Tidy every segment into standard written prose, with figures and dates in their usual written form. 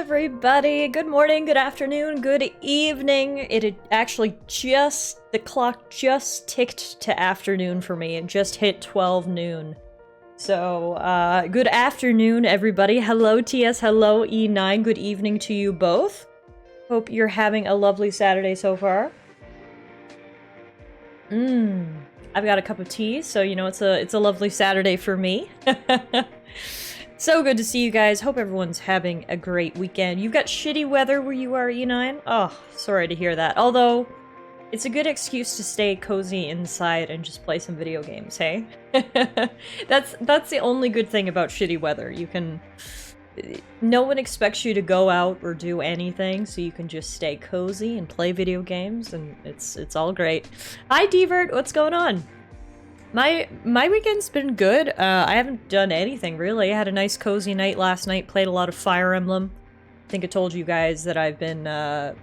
everybody. Good morning, good afternoon, good evening. It had actually the clock just ticked to afternoon for me. It just hit 12 noon. So, good afternoon, everybody. Hello, TS. Hello, E9. Good evening to you both. Hope you're having a lovely Saturday so far. I've got a cup of tea, so you know it's a lovely Saturday for me. So good to see you guys. Hope everyone's having a great weekend. You've got shitty weather where you are, E9? Oh, sorry to hear that. Although, it's a good excuse to stay cozy inside and just play some video games, hey? That's the only good thing about shitty weather. No one expects you to go out or do anything, so you can just stay cozy and play video games, and it's all great. Hi, Devert, what's going on? My weekend's been good. I haven't done anything, really. I had a nice cozy night last night, played a lot of Fire Emblem. I think I told you guys that I've been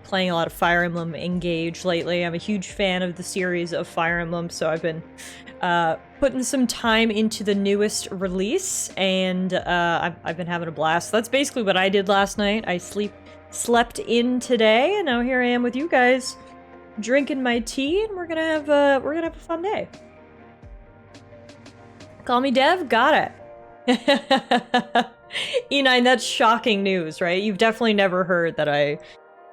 playing a lot of Fire Emblem Engage lately. I'm a huge fan of the series of Fire Emblem, so I've been putting some time into the newest release, and I've been having a blast. That's basically what I did last night. I slept in today, and now here I am with you guys, drinking my tea, and we're gonna have a fun day. Call me Dev? Got it. E9, that's shocking news, right? You've definitely never heard that I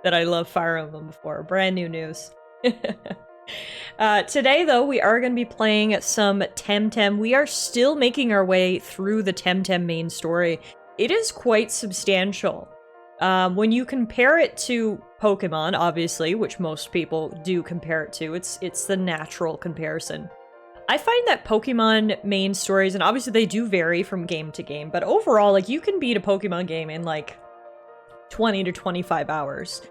love Fire Emblem before. Brand new news. Today, though, we are going to be playing some Temtem. We are still making our way through the Temtem main story. It is quite substantial. When you compare it to Pokemon, obviously, which most people do compare it to, it's the natural comparison. I find that Pokemon main stories, and obviously they do vary from game to game, but overall, like, you can beat a Pokemon game in, like, 20 to 25 hours.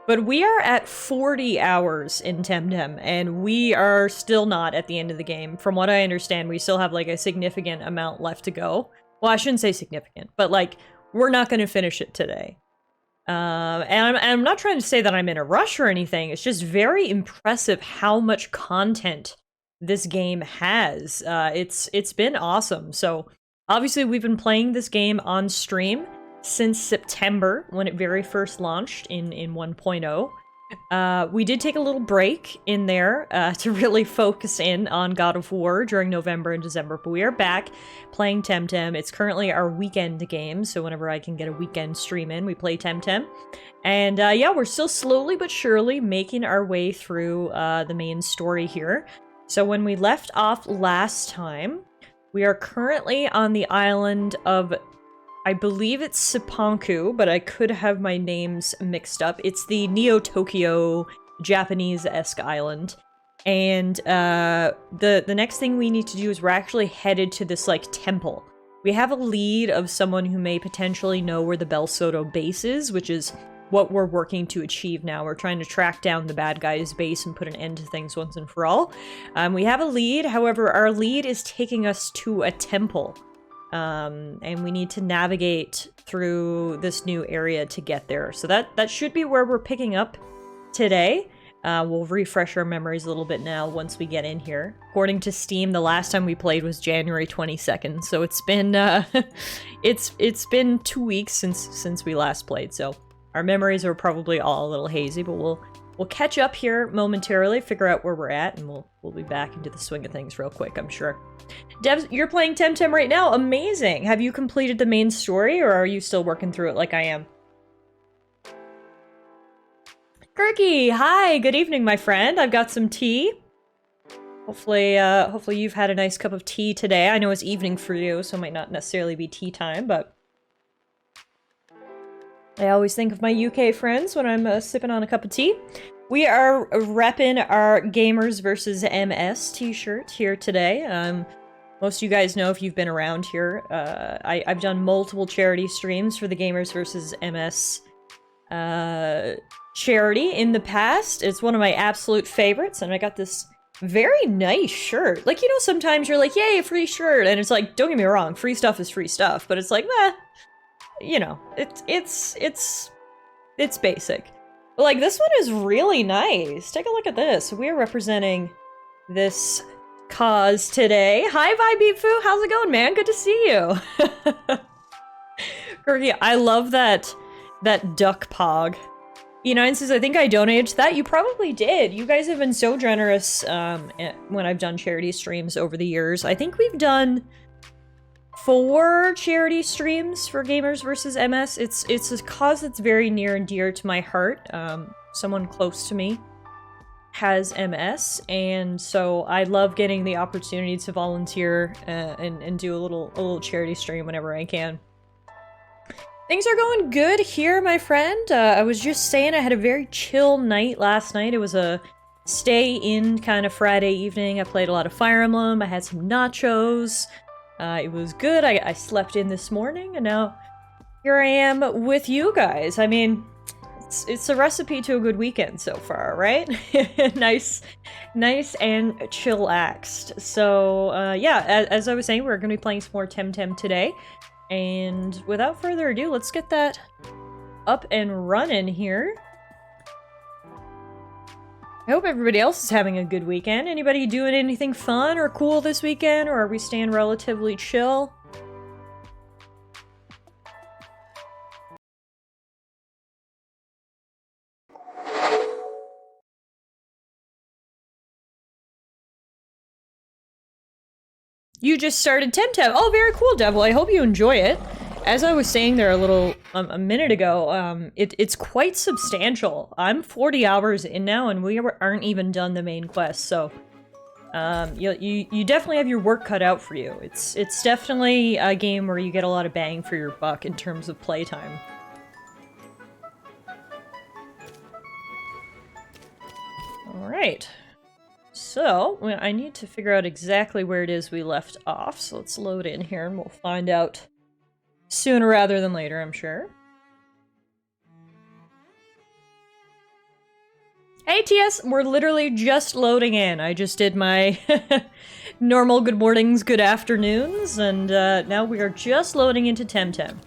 But we are at 40 hours in Temtem, and we are still not at the end of the game. From what I understand, we still have, like, a significant amount left to go. Well, I shouldn't say significant, but, like, we're not going to finish it today. And I'm not trying to say that I'm in a rush or anything. It's just very impressive how much content this game has. It's been awesome. So obviously we've been playing this game on stream since September when it very first launched in 1.0. We did take a little break in there to really focus in on God of War during November and December, but we are back playing Temtem. It's currently our weekend game, so whenever I can get a weekend stream in, we play Temtem. And yeah, we're still slowly but surely making our way through the main story here. So when we left off last time, we are currently on the island of, I believe it's Cipanku, but I could have my names mixed up. It's the Neo-Tokyo Japanese-esque island. And the next thing we need to do is we're actually headed to this, like, temple. We have a lead of someone who may potentially know where the Bel Soto base is, which is what we're working to achieve now. We're trying to track down the bad guy's base and put an end to things once and for all. We have a lead, however, our lead is taking us to a temple. And we need to navigate through this new area to get there. So that should be where we're picking up today. We'll refresh our memories a little bit now once we get in here. According to Steam, the last time we played was January 22nd, so it's been it's been 2 weeks since we last played. So our memories are probably all a little hazy, but we'll catch up here momentarily, figure out where we're at, and we'll be back into the swing of things real quick, I'm sure. Devs, you're playing Temtem right now. Amazing. Have you completed the main story, or are you still working through it like I am? Kirky, hi. Good evening, my friend. I've got some tea. Hopefully you've had a nice cup of tea today. I know it's evening for you, so it might not necessarily be tea time, but I always think of my UK friends when I'm sipping on a cup of tea. We are repping our Gamers vs. MS t-shirt here today. Most of you guys know if you've been around here. I've done multiple charity streams for the Gamers vs. MS charity in the past. It's one of my absolute favorites, and I got this very nice shirt. Like, you know, sometimes you're like, yay, a free shirt, and it's like, don't get me wrong, free stuff is free stuff, but it's like, meh. You know, it's basic. But, like, this one is really nice. Take a look at this. We are representing this cause today. Hi, Vibeefu. How's it going, man? Good to see you. Kirky, I love that That duck pog. E9 says, I think I donated to that. You probably did. You guys have been so generous when I've done charity streams over the years. I think we've done 4 charity streams for Gamers vs. MS. It's a cause that's very near and dear to my heart. Someone close to me has MS, and so I love getting the opportunity to volunteer and do a little charity stream whenever I can. Things are going good here, my friend. I was just saying I had a very chill night last night. It was a stay-in kind of Friday evening. I played a lot of Fire Emblem. I had some nachos. It was good. I slept in this morning, and now here I am with you guys. I mean, it's a recipe to a good weekend so far, right? nice and chillaxed. So, yeah, as I was saying, we're going to be playing some more Temtem today. And without further ado, let's get that up and running here. I hope everybody else is having a good weekend. Anybody doing anything fun or cool this weekend, or are we staying relatively chill? You just started Temtem. Oh, very cool, Devil. I hope you enjoy it. As I was saying there a minute ago, it's quite substantial. I'm 40 hours in now, and we aren't even done the main quest, so you definitely have your work cut out for you. It's definitely a game where you get a lot of bang for your buck in terms of playtime. All right. So, I need to figure out exactly where it is we left off, so let's load in here and we'll find out sooner rather than later, I'm sure. Hey TS, we're literally just loading in. I just did my normal good mornings, good afternoons, and now we are just loading into Temtem.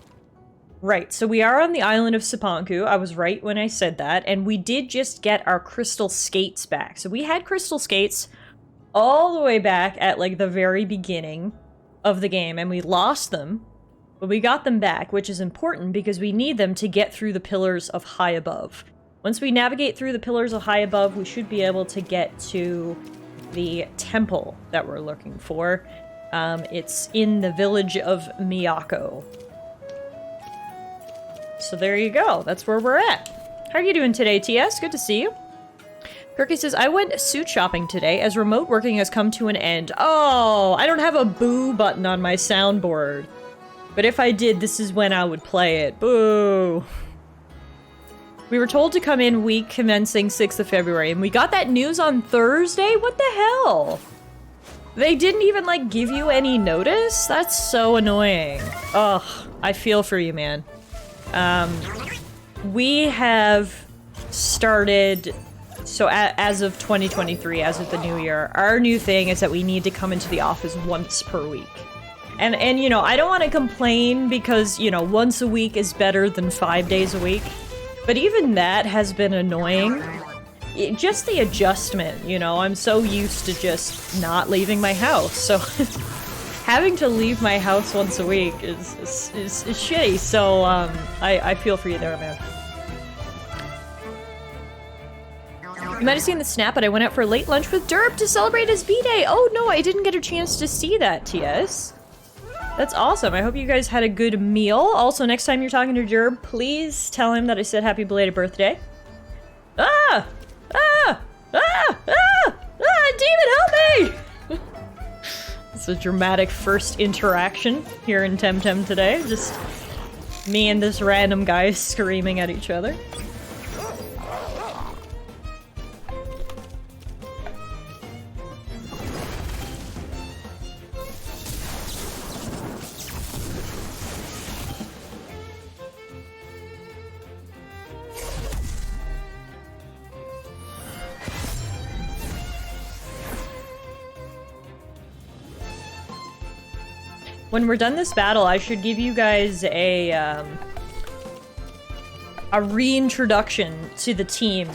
Right, so we are on the island of Cipanku. I was right when I said that, and we did just get our crystal skates back. So we had crystal skates all the way back at, like, the very beginning of the game, and we lost them, but we got them back, which is important because we need them to get through the Pillars of High Above. Once we navigate through the Pillars of High Above, we should be able to get to the temple that we're looking for. It's in the village of Miyako. So there you go. That's where we're at. How are you doing today, TS? Good to see you. Kirky says, I went suit shopping today as remote working has come to an end. Oh, I don't have a boo button on my soundboard. But if I did, this is when I would play it. Boo. We were told to come in week commencing 6th of February, and we got that news on Thursday? What the hell? They didn't even, like, give you any notice? That's so annoying. Ugh, I feel for you, man. We have started, so as of 2023, as of the new year, our new thing is that we need to come into the office once per week. And you know, I don't want to complain because, you know, once a week is better than 5 days a week. But even that has been annoying. Just the adjustment, you know, I'm so used to just not leaving my house, so having to leave my house once a week is shitty, so I feel for you there, man. You might have seen the snap, but I went out for a late lunch with Derp to celebrate his B-Day. Oh no, I didn't get a chance to see that, TS. That's awesome. I hope you guys had a good meal. Also, next time you're talking to Derp, please tell him that I said happy belated birthday. Ah! Ah! Ah! Ah! Ah! Demon, help me! It's a dramatic first interaction here in Temtem today. Just me and this random guy screaming at each other. When we're done this battle, I should give you guys a reintroduction to the team.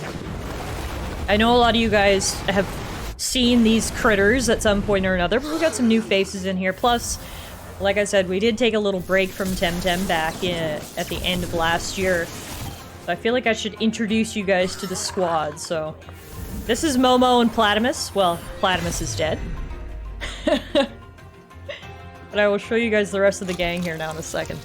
I know a lot of you guys have seen these critters at some point or another, but we've got some new faces in here. Plus, like I said, we did take a little break from Temtem back at the end of last year. I feel like I should introduce you guys to the squad, so... This is Momo and Platimus. Well, Platimus is dead. But I will show you guys the rest of the gang here now in a second.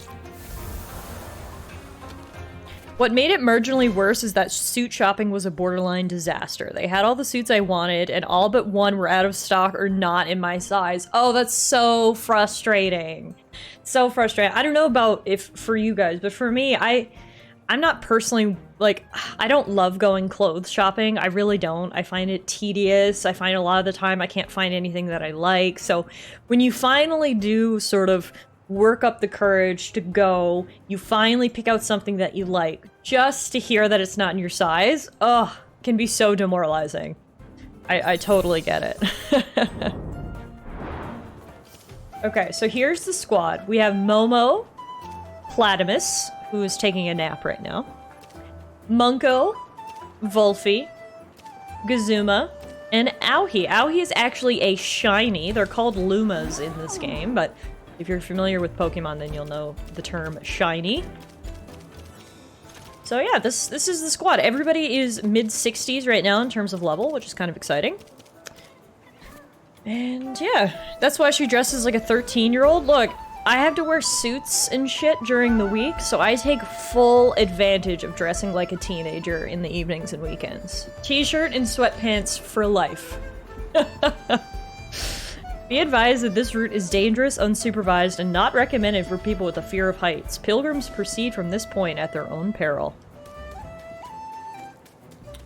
What made it marginally worse is that suit shopping was a borderline disaster. They had all the suits I wanted, and all but one were out of stock or not in my size. Oh, that's so frustrating. So frustrating. I don't know about if for you guys, but for me, I'm not personally, like, I don't love going clothes shopping. I really don't. I find it tedious. I find a lot of the time I can't find anything that I like. So when you finally do sort of work up the courage to go, you finally pick out something that you like, just to hear that it's not in your size, ugh, can be so demoralizing. I totally get it. Okay, so here's the squad. We have Momo, Platimus, who is taking a nap right now, Munko, Wolfie, Gazuma, and Auhi. Auhi is actually a shiny. They're called Lumas in this game, but if you're familiar with Pokemon, then you'll know the term shiny. So yeah, this is the squad. Everybody is mid-60s right now in terms of level, which is kind of exciting. And yeah, that's why she dresses like a 13-year-old. Look, I have to wear suits and shit during the week, so I take full advantage of dressing like a teenager in the evenings and weekends. T-shirt and sweatpants for life. Be advised that this route is dangerous, unsupervised, and not recommended for people with a fear of heights. Pilgrims proceed from this point at their own peril.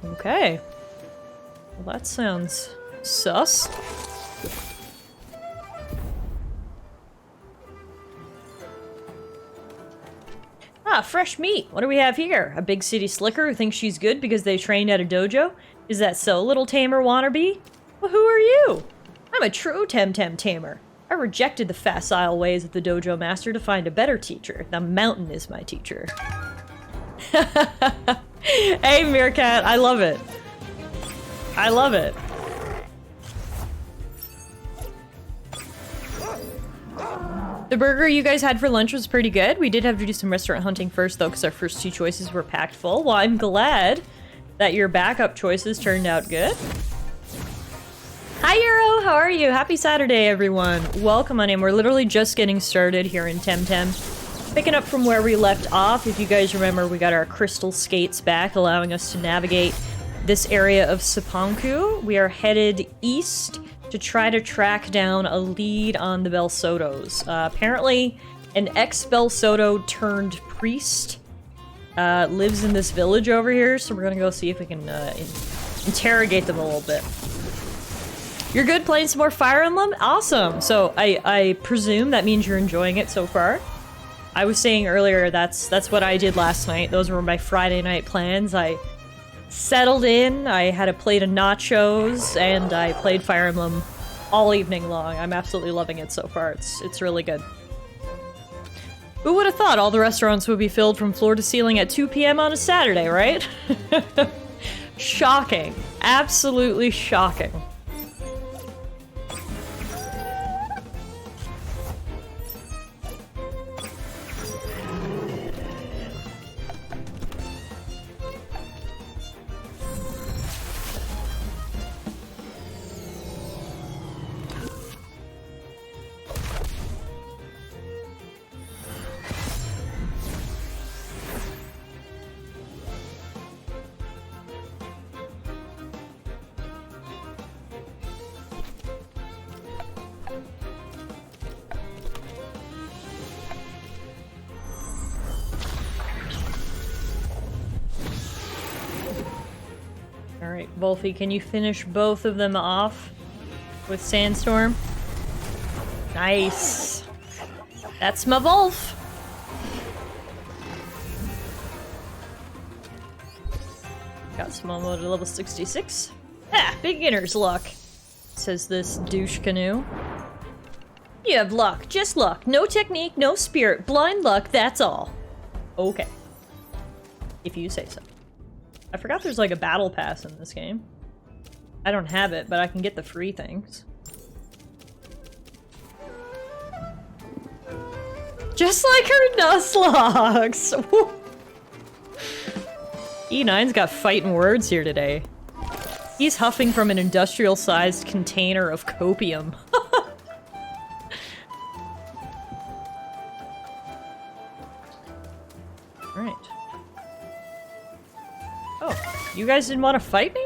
Okay. Well, that sounds sus. Ah, fresh meat. What do we have here? A big city slicker who thinks she's good because they trained at a dojo? Is that so, little tamer wannabe? Well, who are you? I'm a true Temtem tamer. I rejected the facile ways of the dojo master to find a better teacher. The mountain is my teacher. Hey, Meerkat, I love it. I love it. The burger you guys had for lunch was pretty good. We did have to do some restaurant hunting first, though, because our first two choices were packed full. Well, I'm glad that your backup choices turned out good. Hi, Euro! How are you? Happy Saturday, everyone. Welcome on in. We're literally just getting started here in Temtem. Picking up from where we left off. If you guys remember, we got our crystal skates back, allowing us to navigate this area of Cipanku. We are headed east to try to track down a lead on the Belsotos. Apparently, an ex-Belsoto turned priest lives in this village over here, so we're gonna go see if we can interrogate them a little bit. You're good playing some more Fire Emblem? Awesome! So I presume that means you're enjoying it so far. I was saying earlier that's what I did last night. Those were my Friday night plans. I settled in, I had a plate of nachos, and I played Fire Emblem all evening long. I'm absolutely loving it so far. It's really good. Who would have thought all the restaurants would be filled from floor to ceiling at 2 p.m. on a Saturday, right? Shocking. Absolutely shocking. Alright, Wolfie, can you finish both of them off with Sandstorm? Nice. That's my Wolf. Got Smomo to level 66. Ah, beginner's luck, says this douche canoe. You have luck, just luck. No technique, no spirit. Blind luck, that's all. Okay. If you say so. I forgot there's like a battle pass in this game. I don't have it, but I can get the free things. Just like her Nuzlocke! E9's got fighting words here today. He's huffing from an industrial-sized container of copium. Alright. Oh, you guys didn't want to fight me?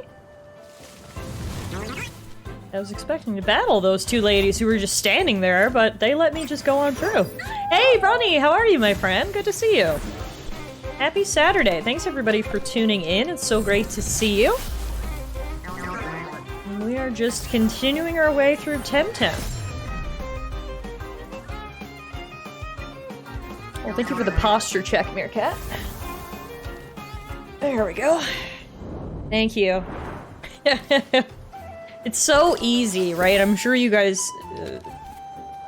I was expecting to battle those two ladies who were just standing there, but they let me just go on through. Hey, Bronny, how are you, my friend? Good to see you. Happy Saturday. Thanks, everybody, for tuning in. It's so great to see you. And we are just continuing our way through Temtem. Well, thank you for the posture check, Meerkat. There we go. Thank you. It's so easy, right? I'm sure you guys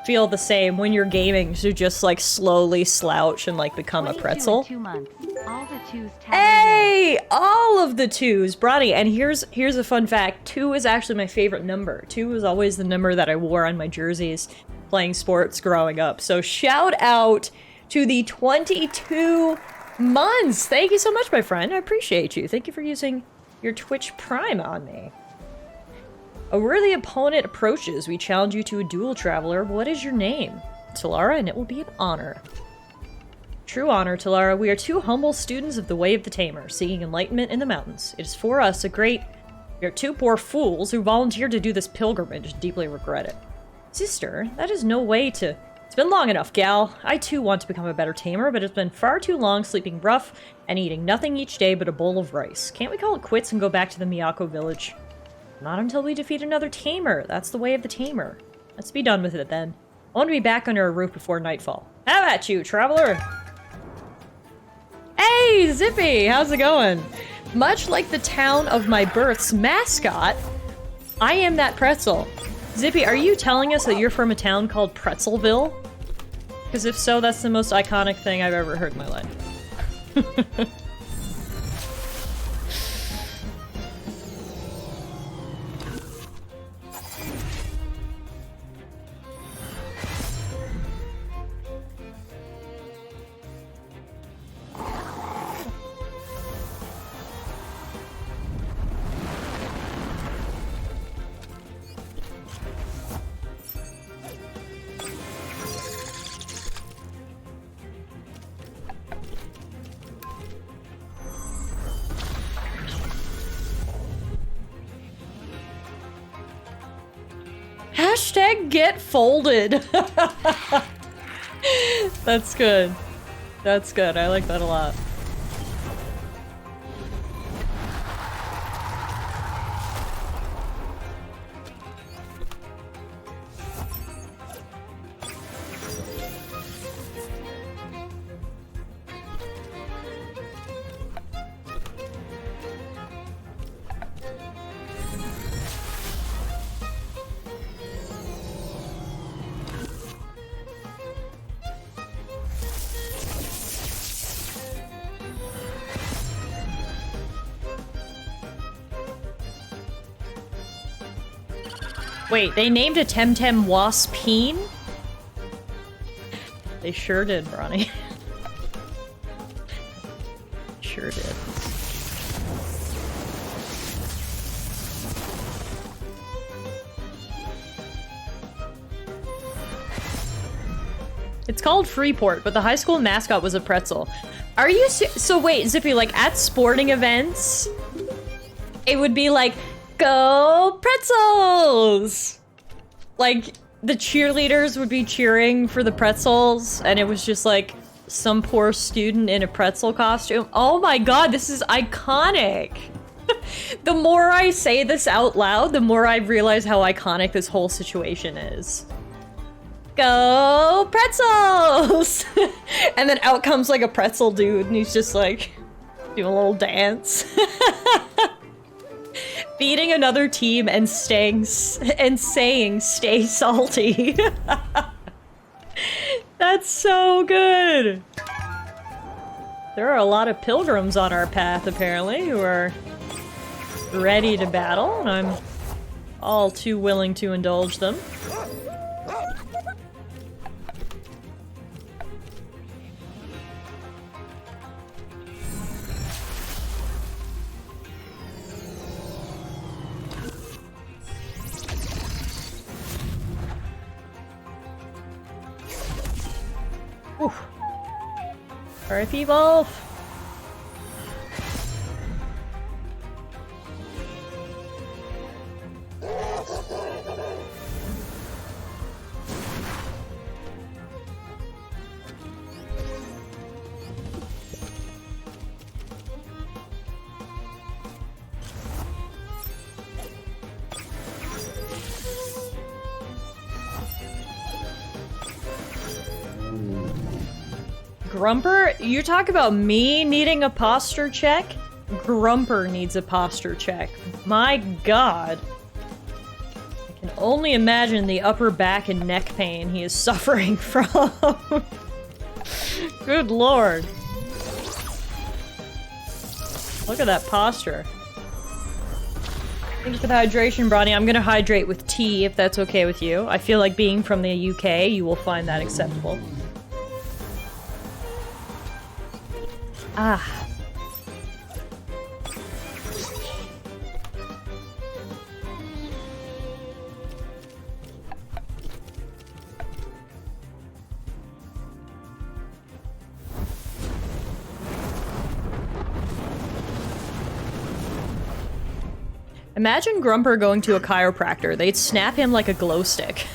feel the same when you're gaming to just like slowly slouch and like become a pretzel. 2 months. All the twos. Hey, all of the twos, Bronny. And here's a fun fact: 2 is actually my favorite number. 2 was always the number that I wore on my jerseys playing sports growing up. So shout out to the 22 months. Thank you so much, my friend. I appreciate you. Thank you for using your Twitch Prime on me. A worthy opponent approaches. We challenge you to a duel, traveler. What is your name? Tallara, and it will be an honor. True honor, Tallara. We are 2 humble students of the Way of the Tamer, seeking enlightenment in the mountains. It is for us we are 2 poor fools who volunteered to do this pilgrimage and deeply regret it. Sister, that is no way to... It's been long enough, gal. I too want to become a better tamer, but it's been far too long sleeping rough and eating nothing each day but a bowl of rice. Can't we call it quits and go back to the Miyako village? Not until we defeat another tamer. That's the way of the tamer. Let's be done with it then. I want to be back under a roof before nightfall. How about you, traveler? Hey, Zippy! How's it going? Much like the town of my birth's mascot, I am that pretzel. Zippy, are you telling us that you're from a town called Pretzelville? Because if so, that's the most iconic thing I've ever heard in my life. Hashtag get folded. That's good. That's good. I like that a lot. Wait, they named a Temtem Waspeen? They sure did, Bronny. Sure did. It's called Freeport, but the high school mascot was a pretzel. Are you so wait, Zippy, like at sporting events, it would be like, go pretzels! Like, the cheerleaders would be cheering for the pretzels, and it was just like some poor student in a pretzel costume. Oh my god, this is iconic! The more I say this out loud, the more I realize how iconic this whole situation is. Go pretzels! And then out comes like a pretzel dude, and he's just like doing a little dance. Beating another team and saying stay salty. That's so good. There are a lot of pilgrims on our path apparently who are ready to battle, and I'm all too willing to indulge them. R.I.P. Wolf! Grumper? You talk about me needing a posture check? Grumper needs a posture check. My god. I can only imagine the upper back and neck pain he is suffering from. Good lord. Look at that posture. Thank you for the hydration, Bronny. I'm gonna hydrate with tea, if that's okay with you. I feel like being from the UK, you will find that acceptable. Ah. Imagine Grumper going to a chiropractor. They'd snap him like a glow stick.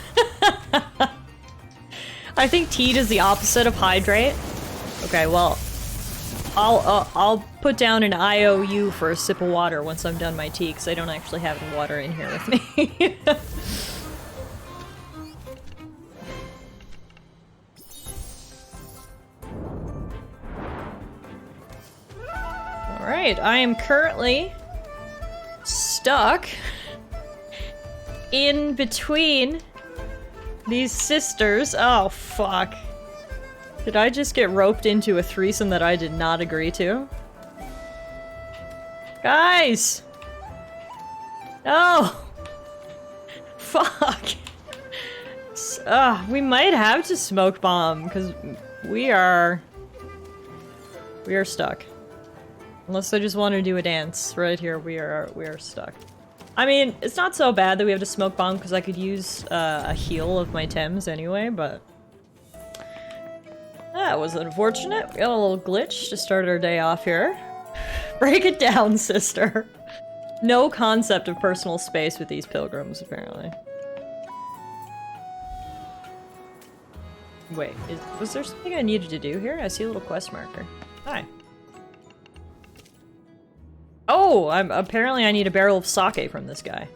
I think tea does the opposite of hydrate. Okay, well, I'll put down an IOU for a sip of water once I'm done my tea, because I don't actually have any water in here with me. Alright, I am currently stuck in between these sisters. Oh, fuck. Did I just get roped into a threesome that I did not agree to? Guys! No! Fuck! We might have to smoke bomb, because we are stuck. Unless I just want to do a dance. Right here, we are stuck. I mean, it's not so bad that we have to smoke bomb, because I could use a heal of my Tems anyway, but... That was unfortunate. We got a little glitch to start our day off here. Break it down, sister. No concept of personal space with these pilgrims, apparently. Wait, was there something I needed to do here? I see a little quest marker. Hi. Oh, apparently I need a barrel of sake from this guy.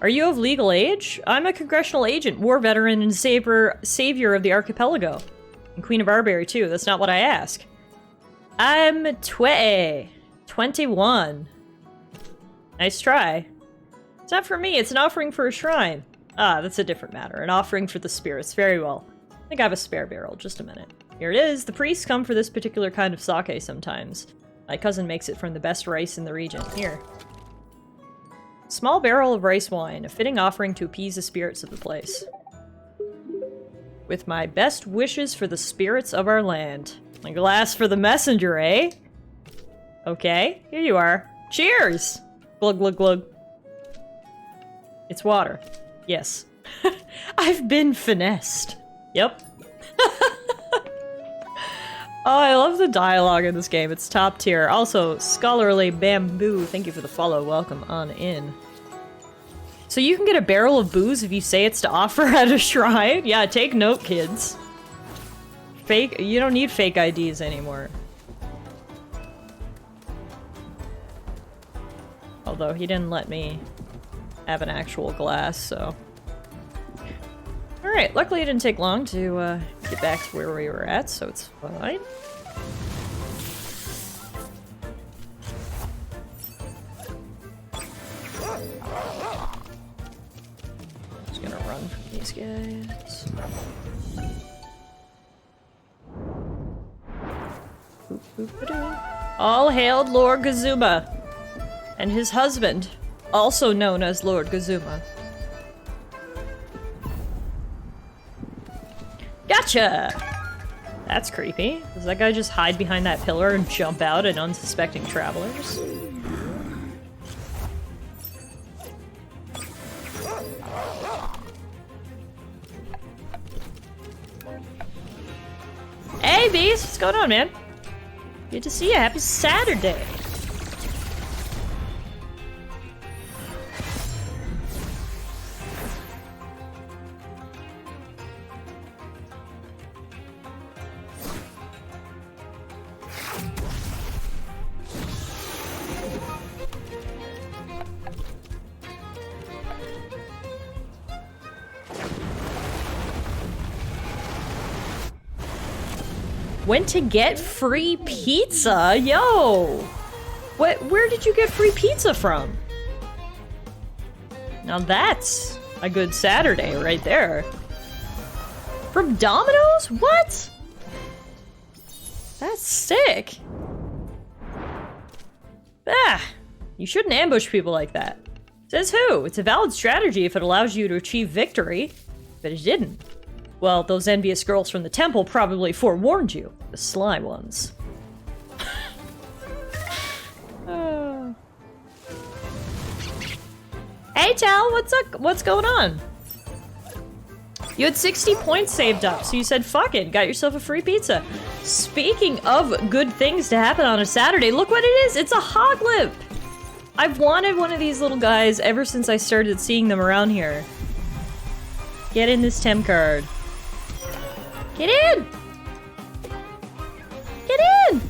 Are you of legal age? I'm a congressional agent, war veteran, and savior of the archipelago. And Queen of Barberry, too. That's not what I ask. I'm 21. Nice try. It's not for me, it's an offering for a shrine. Ah, that's a different matter. An offering for the spirits. Very well. I think I have a spare barrel. Just a minute. Here it is. The priests come for this particular kind of sake sometimes. My cousin makes it from the best rice in the region. Here. Small barrel of rice wine. A fitting offering to appease the spirits of the place. With my best wishes for the spirits of our land. A glass for the messenger, eh? Okay, here you are. Cheers! Glug, glug, glug. It's water. Yes. I've been finessed. Yep. Oh, I love the dialogue in this game. It's top tier. Also, Scholarly Bamboo, thank you for the follow. Welcome on in. So you can get a barrel of booze if you say it's to offer at a shrine? Yeah, take note, kids. You don't need fake IDs anymore. Although he didn't let me have an actual glass, so... Alright, luckily it didn't take long to get back to where we were at, so it's fine. Just gonna run from these guys. All hailed Lord Gazuma and his husband, also known as Lord Gazuma. Gotcha! That's creepy. Does that guy just hide behind that pillar and jump out at unsuspecting travelers? Hey, Beast! What's going on, man? Good to see you. Happy Saturday. Went to get free pizza? Yo! Where did you get free pizza from? Now that's a good Saturday right there. From Domino's? What? That's sick. Ah, you shouldn't ambush people like that. Says who? It's a valid strategy if it allows you to achieve victory, but it didn't. Well, those envious girls from the temple probably forewarned you. The sly ones. Hey, Tal, what's up? What's going on? You had 60 points saved up, so you said fuck it, got yourself a free pizza. Speaking of good things to happen on a Saturday, look what it is! It's a hoglip! I've wanted one of these little guys ever since I started seeing them around here. Get in this Tem card. Get in! Get in!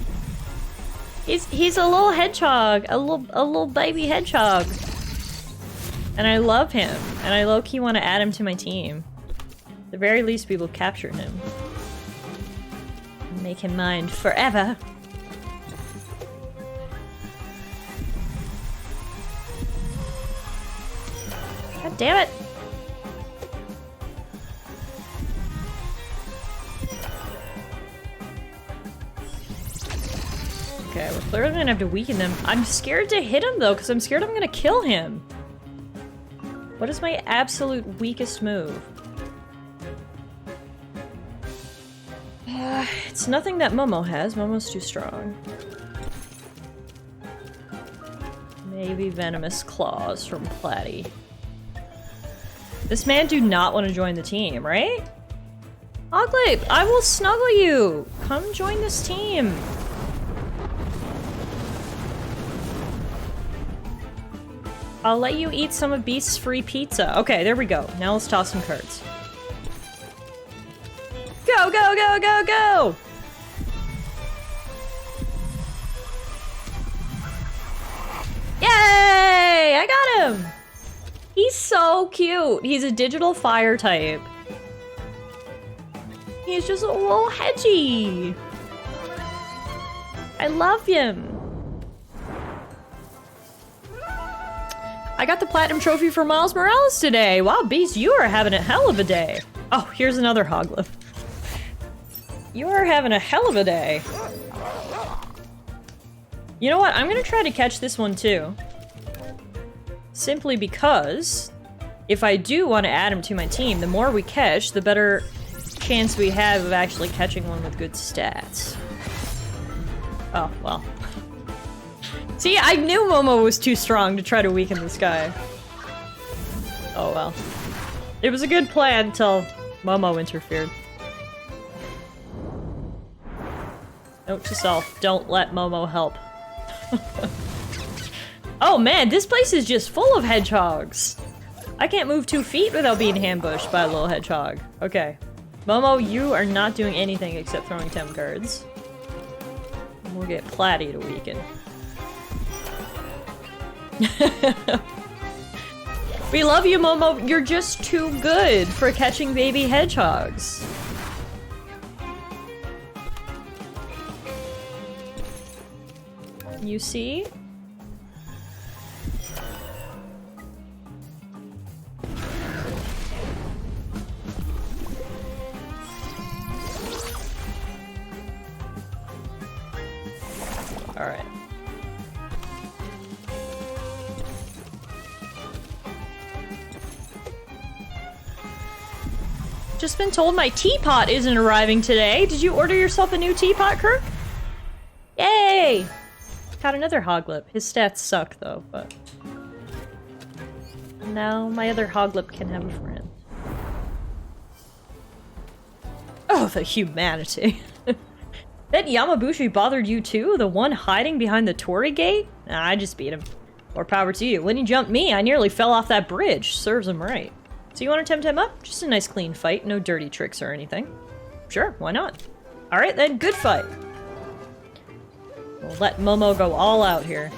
He's a little hedgehog, a little baby hedgehog. And I love him, and I low-key want to add him to my team. At the very least, we will capture him. Make him mine forever. God damn it! Okay, we're clearly gonna have to weaken them. I'm scared to hit him though, because I'm scared I'm gonna kill him. What is my absolute weakest move? It's nothing that Momo has. Momo's too strong. Maybe Venomous Claws from Platy. This man do not want to join the team, right? Oglip, I will snuggle you! Come join this team! I'll let you eat some of Beast's free pizza. Okay, there we go. Now let's toss some cards. Go, go, go, go, go! Yay! I got him! He's so cute. He's a digital fire type. He's just a little hedgy. I love him. I got the platinum trophy for Miles Morales today. Wow, Beast, you are having a hell of a day. Oh, here's another hoglip. You are having a hell of a day. You know what? I'm gonna try to catch this one too. Simply because if I do want to add him to my team, the more we catch, the better chance we have of actually catching one with good stats. Oh, well. See, I knew Momo was too strong to try to weaken this guy. Oh well. It was a good plan until Momo interfered. Note to self, don't let Momo help. Oh man, this place is just full of hedgehogs! I can't move 2 feet without being ambushed by a little hedgehog. Okay. Momo, you are not doing anything except throwing Tem cards. We'll get Platy to weaken. We love you, Momo. You're just too good for catching baby hedgehogs. You see? All right. Just been told my teapot isn't arriving today. Did you order yourself a new teapot, Kirk? Yay! Got another hoglip. His stats suck though, but now my other hoglip can have a friend. Oh, the humanity. That Yamabushi bothered you too? The one hiding behind the Torii gate? Nah, I just beat him. More power to you. When he jumped me, I nearly fell off that bridge. Serves him right. So you want to Temtem up? Just a nice clean fight. No dirty tricks or anything. Sure, why not? Alright then, good fight. We'll let Momo go all out here.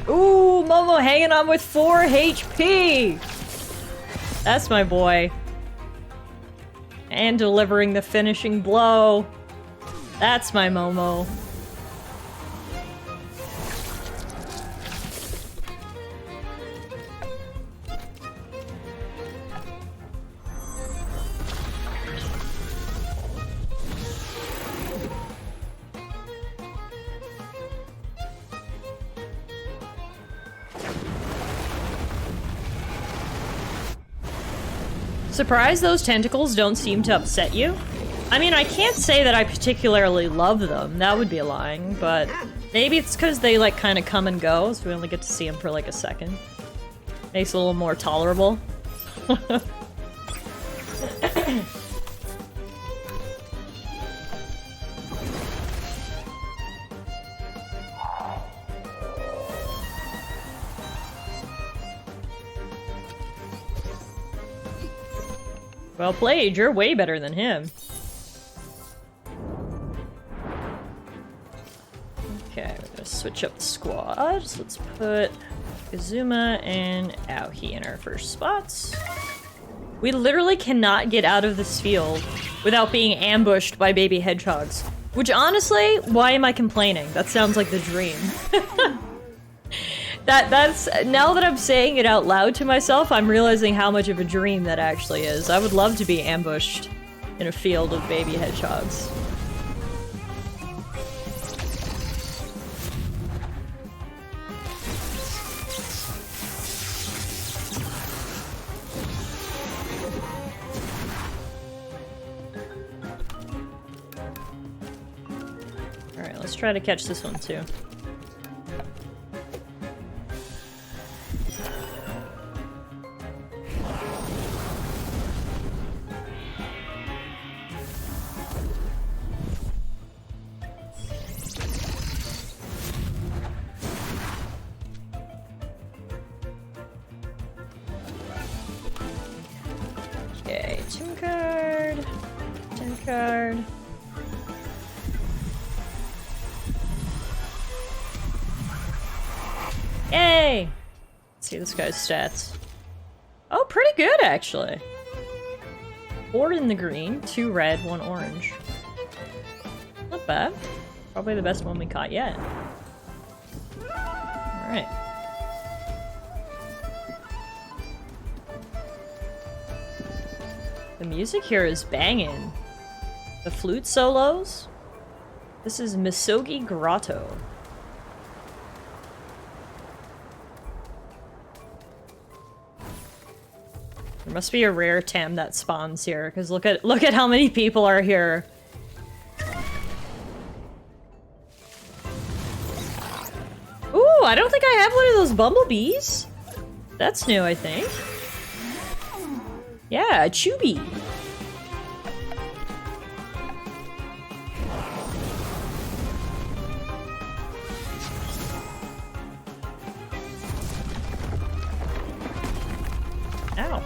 Ooh, Momo hanging on with 4 HP! That's my boy. And delivering the finishing blow. That's my Momo. Surprised those tentacles don't seem to upset you? I mean, I can't say that I particularly love them. That would be lying, but maybe it's because they, like, kind of come and go, so we only get to see them for, like, a second. Makes it a little more tolerable. Well played, you're way better than him. Okay, we're gonna switch up the squad. So let's put Kazuma and Aohi in our first spots. We literally cannot get out of this field without being ambushed by baby hedgehogs. Which honestly, why am I complaining? That sounds like the dream. That's now that I'm saying it out loud to myself, I'm realizing how much of a dream that actually is. I would love to be ambushed in a field of baby hedgehogs. Alright, let's try to catch this one too. Okay, tune card. Tune card. Yay! Let's see this guy's stats. Oh, pretty good actually. 4 in the green, 2 red, 1 orange. Not bad. Probably the best one we caught yet. Alright. The music here is banging. The flute solos. This is Misogi Grotto. There must be a rare Tem that spawns here, because look at how many people are here. Ooh, I don't think I have one of those bumblebees. That's new, I think. Yeah, a Chubby. Ow.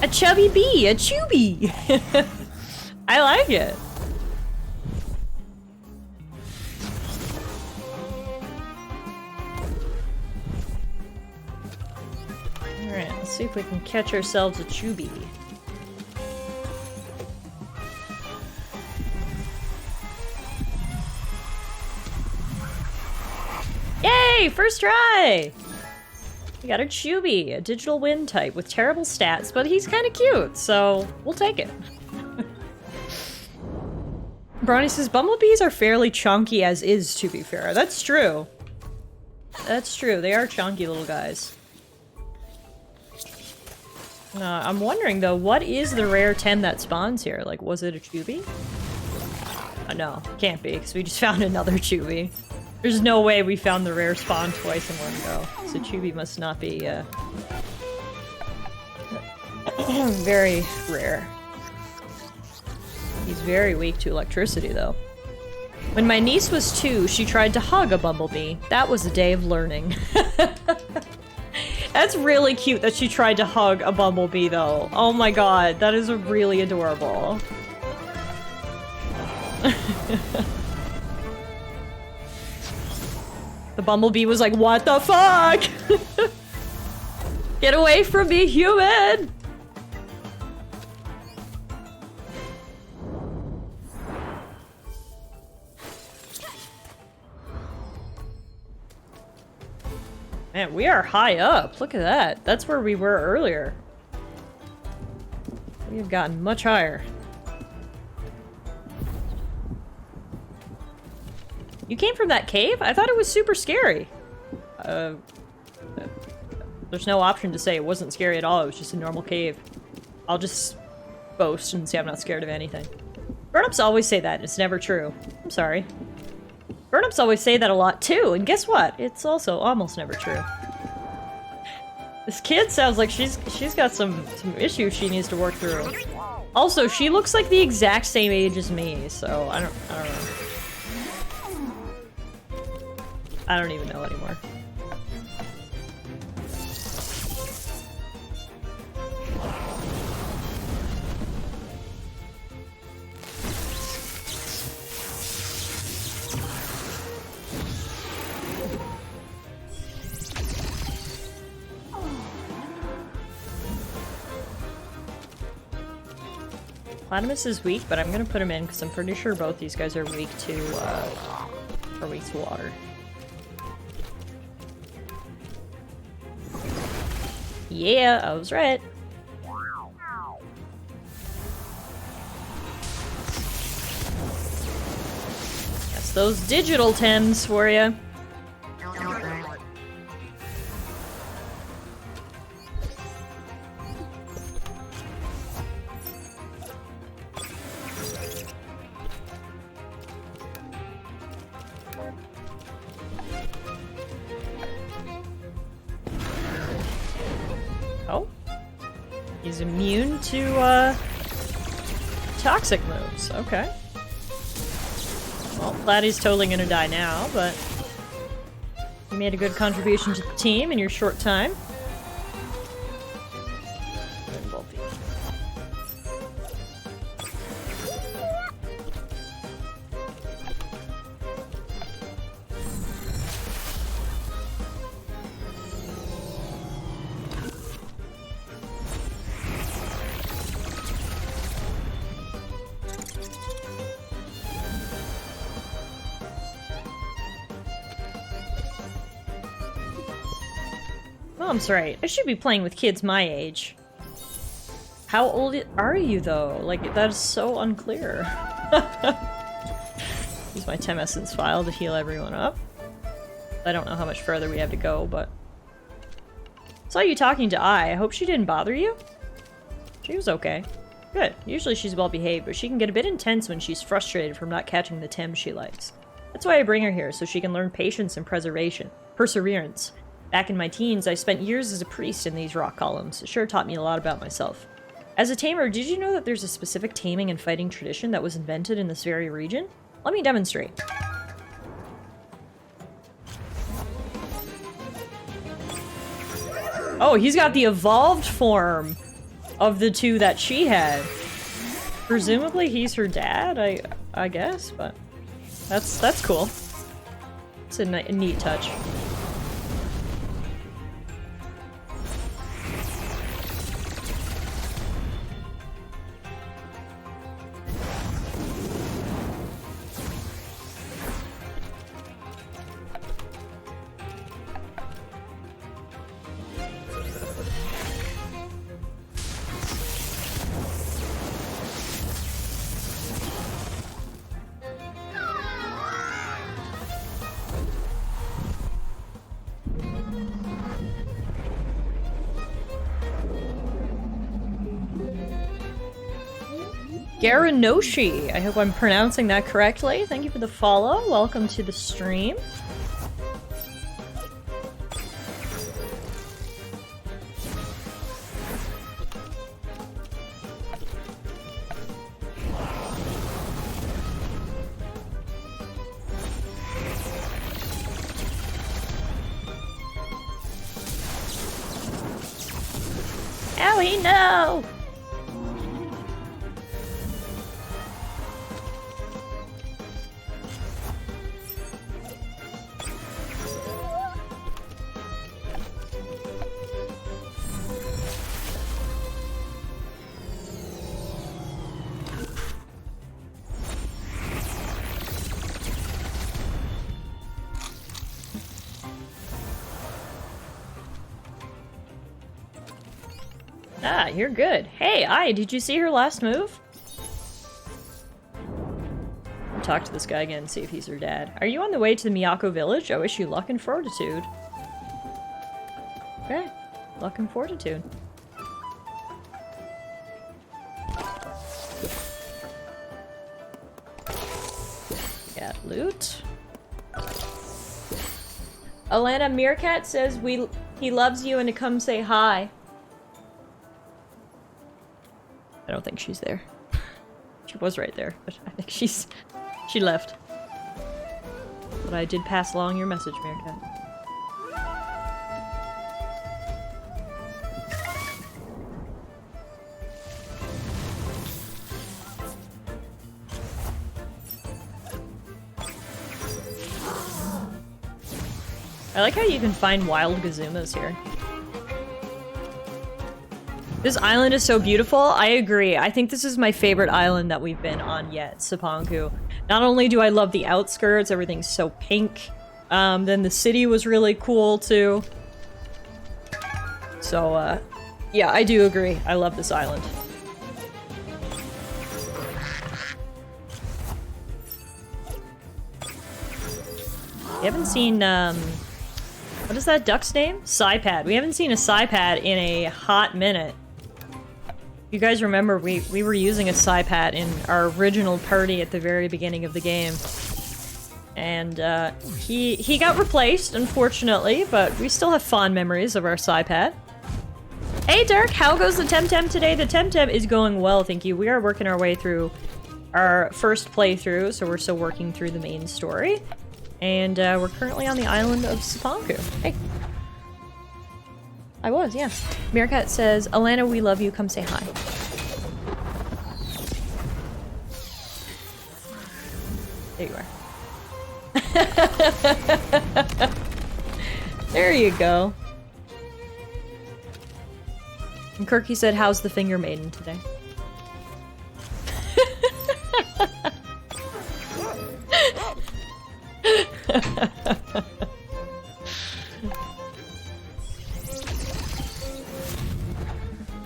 A chubby bee, a Chubby. I like it. Alright, let's see if we can catch ourselves a Chubby. Yay! First try! We got a Chubby, a digital wind type with terrible stats, but he's kind of cute, so we'll take it. Bronny says, bumblebees are fairly chunky as is, to be fair. That's true. That's true. They are chunky little guys. I'm wondering, though, what is the rare 10 that spawns here? Like, was it a Chubby? No, can't be, because we just found another Chubby. There's no way we found the rare spawn twice in one go. So Chubby must not be, very rare. He's very weak to electricity, though. When my niece was 2, she tried to hug a bumblebee. That was a day of learning. That's really cute that she tried to hug a bumblebee, though. Oh my god, that is really adorable. The bumblebee was like, what the fuck? Get away from me, human! Man, we are high up. Look at that. That's where we were earlier. We have gotten much higher. You came from that cave? I thought it was super scary. There's no option to say it wasn't scary at all. It was just a normal cave. I'll just boast and say I'm not scared of anything. Grown-ups always say that. It's never true. I'm sorry. Grown-ups always say that a lot too, and guess what? It's also almost never true. This kid sounds like she's got some issues she needs to work through. Also, she looks like the exact same age as me, so I don't know. I don't even know anymore. Platypus is weak, but I'm gonna put him in because I'm pretty sure both these guys are weak to water. Yeah, I was right. That's those digital Tems for you. He's immune to, toxic moves. Okay. Well, Platy's totally gonna die now, but you made a good contribution to the team in your short time. Mom's right. I should be playing with kids my age. How old are you, though? Like, that is so unclear. Use my Tem Essence file to heal everyone up. I don't know how much further we have to go, but... Saw you talking to I hope she didn't bother you? She was okay. Good. Usually she's well behaved, but she can get a bit intense when she's frustrated from not catching the Tem she likes. That's why I bring her here, so she can learn patience and perseverance. Back in my teens, I spent years as a priest in these rock columns. It sure taught me a lot about myself. As a tamer, did you know that there's a specific taming and fighting tradition that was invented in this very region? Let me demonstrate. Oh, he's got the evolved form of the two that she had. Presumably he's her dad, I guess, but that's cool. It's a neat touch. Garanoshi. I hope I'm pronouncing that correctly. Thank you for the follow. Welcome to the stream. Owie, no! Ah, you're good. Hey, Ai, did you see her last move? I'll talk to this guy again and see if he's her dad. Are you on the way to the Miyako village? I wish you luck and fortitude. Okay, luck and fortitude. Got loot. Alana Meerkat says he loves you and to come say hi. I don't think she's there. She was right there, but I think she left. But I did pass along your message, Meerkat. I like how you can find wild Gazumas here. This island is so beautiful. I agree. I think this is my favorite island that we've been on yet, Cipanku. Not only do I love the outskirts, everything's so pink. Then the city was really cool too. So, yeah, I do agree. I love this island. We haven't seen, what is that duck's name? Cypad. We haven't seen a Cypad in a hot minute. You guys remember we were using a Cypad in our original party at the very beginning of the game. And he got replaced, unfortunately, but we still have fond memories of our Cypad. Hey Dirk, how goes the Temtem today? The Temtem is going well, thank you. We are working our way through our first playthrough, so we're still working through the main story. And we're currently on the island of Cipanku. Hey. I was, yeah. Meerkat says, Alana, we love you. Come say hi. There you are. There you go. And Kirky said, how's the finger maiden today?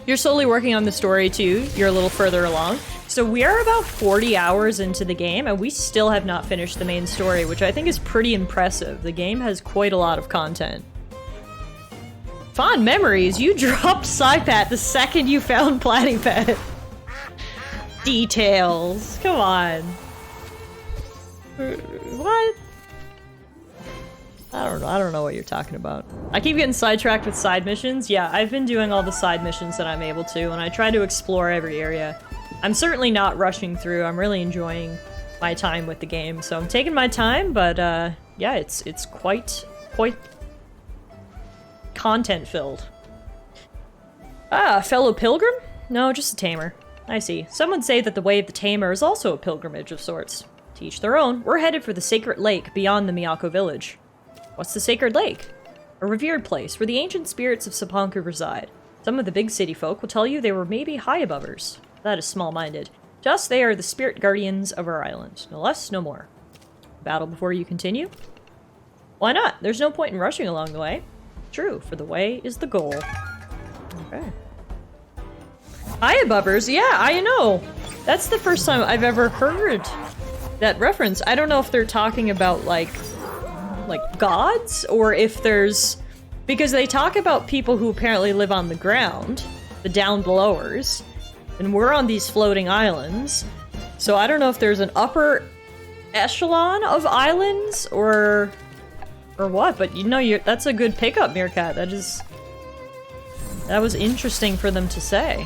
You're slowly working on the story too. You're a little further along. So we are about 40 hours into the game and we still have not finished the main story, which I think is pretty impressive. The game has quite a lot of content. Fond memories. You dropped Cypat the second you found Platypet. Details. Come on. What? I don't know what you're talking about. I keep getting sidetracked with side missions. Yeah, I've been doing all the side missions that I'm able to, and I try to explore every area. I'm certainly not rushing through. I'm really enjoying my time with the game, so I'm taking my time, but yeah, it's quite content-filled. Ah, fellow pilgrim? No, just a tamer. I see. Some would say that the way of the tamer is also a pilgrimage of sorts. To each their own. We're headed for the sacred lake beyond the Miyako village. What's the sacred lake? A revered place where the ancient spirits of Cipanku reside. Some of the big city folk will tell you they were maybe high aboveers. That is small-minded. To us, they are the spirit guardians of our island. No less, no more. Battle before you continue? Why not? There's no point in rushing along the way. True, for the way is the goal. Okay. High aboveers? Yeah, I know! That's the first time I've ever heard that reference. I don't know if they're talking about, like gods, or if there's... Because they talk about people who apparently live on the ground, the down-belowers, And we're on these floating islands. So I don't know if there's an upper echelon of islands or what, but you know, that's a good pickup, Meerkat. That was interesting for them to say.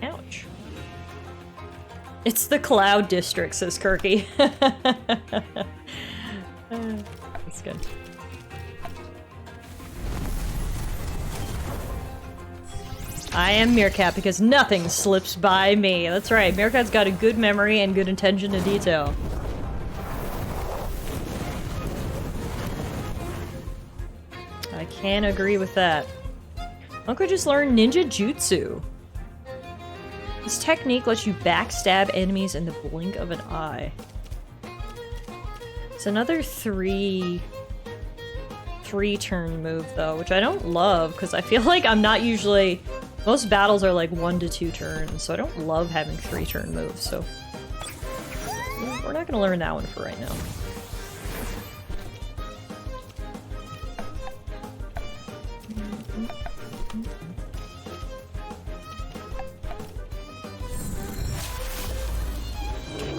Ouch. It's the Cloud District, says Kirky. That's good. I am Meerkat because nothing slips by me. That's right, Meerkat's got a good memory and good attention to detail. I can agree with that. Uncle just learned Ninja Jutsu. This technique lets you backstab enemies in the blink of an eye. It's another three-turn move, though, which I don't love, because I feel like I'm not usually... Most battles are like 1 to 2 turns, so I don't love having 3-turn moves, so... We're not gonna learn that one for right now.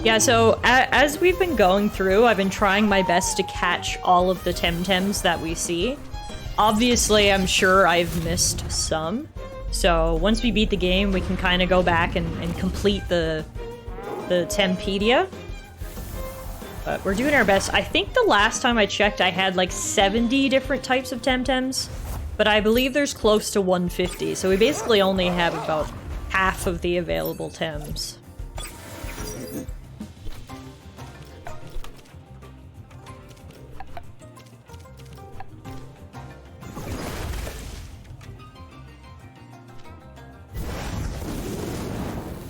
Yeah, so as we've been going through, I've been trying my best to catch all of the Temtems that we see. Obviously, I'm sure I've missed some. So once we beat the game, we can kind of go back and complete the Tempedia. But we're doing our best. I think the last time I checked, I had like 70 different types of Temtems. But I believe there's close to 150, so we basically only have about half of the available Tems.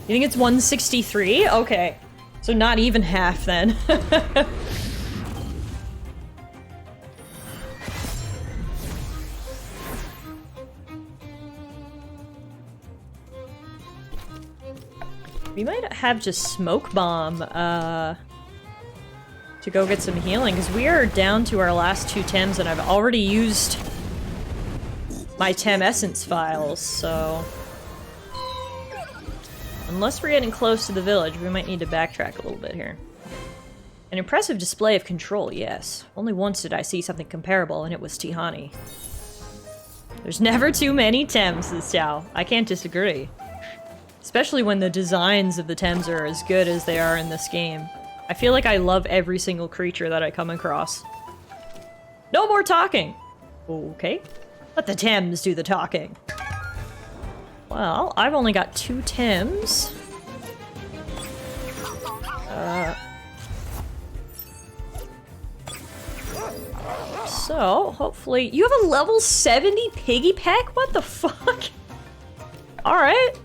You think it's 163? Okay. So not even half, then. We might have to smoke bomb, to go get some healing, because we are down to our last 2 Tems, and I've already used my Tem Essence files, so... Unless we're getting close to the village, we might need to backtrack a little bit here. An impressive display of control, yes. Only once did I see something comparable, and it was Tihani. There's never too many Tems, says Xiao. I can't disagree. Especially when the designs of the Tems are as good as they are in this game. I feel like I love every single creature that I come across. No more talking! Okay. Let the Tems do the talking. Well, I've only got 2 Tems. So, hopefully... You have a level 70 piggy pack? What the fuck? Alright.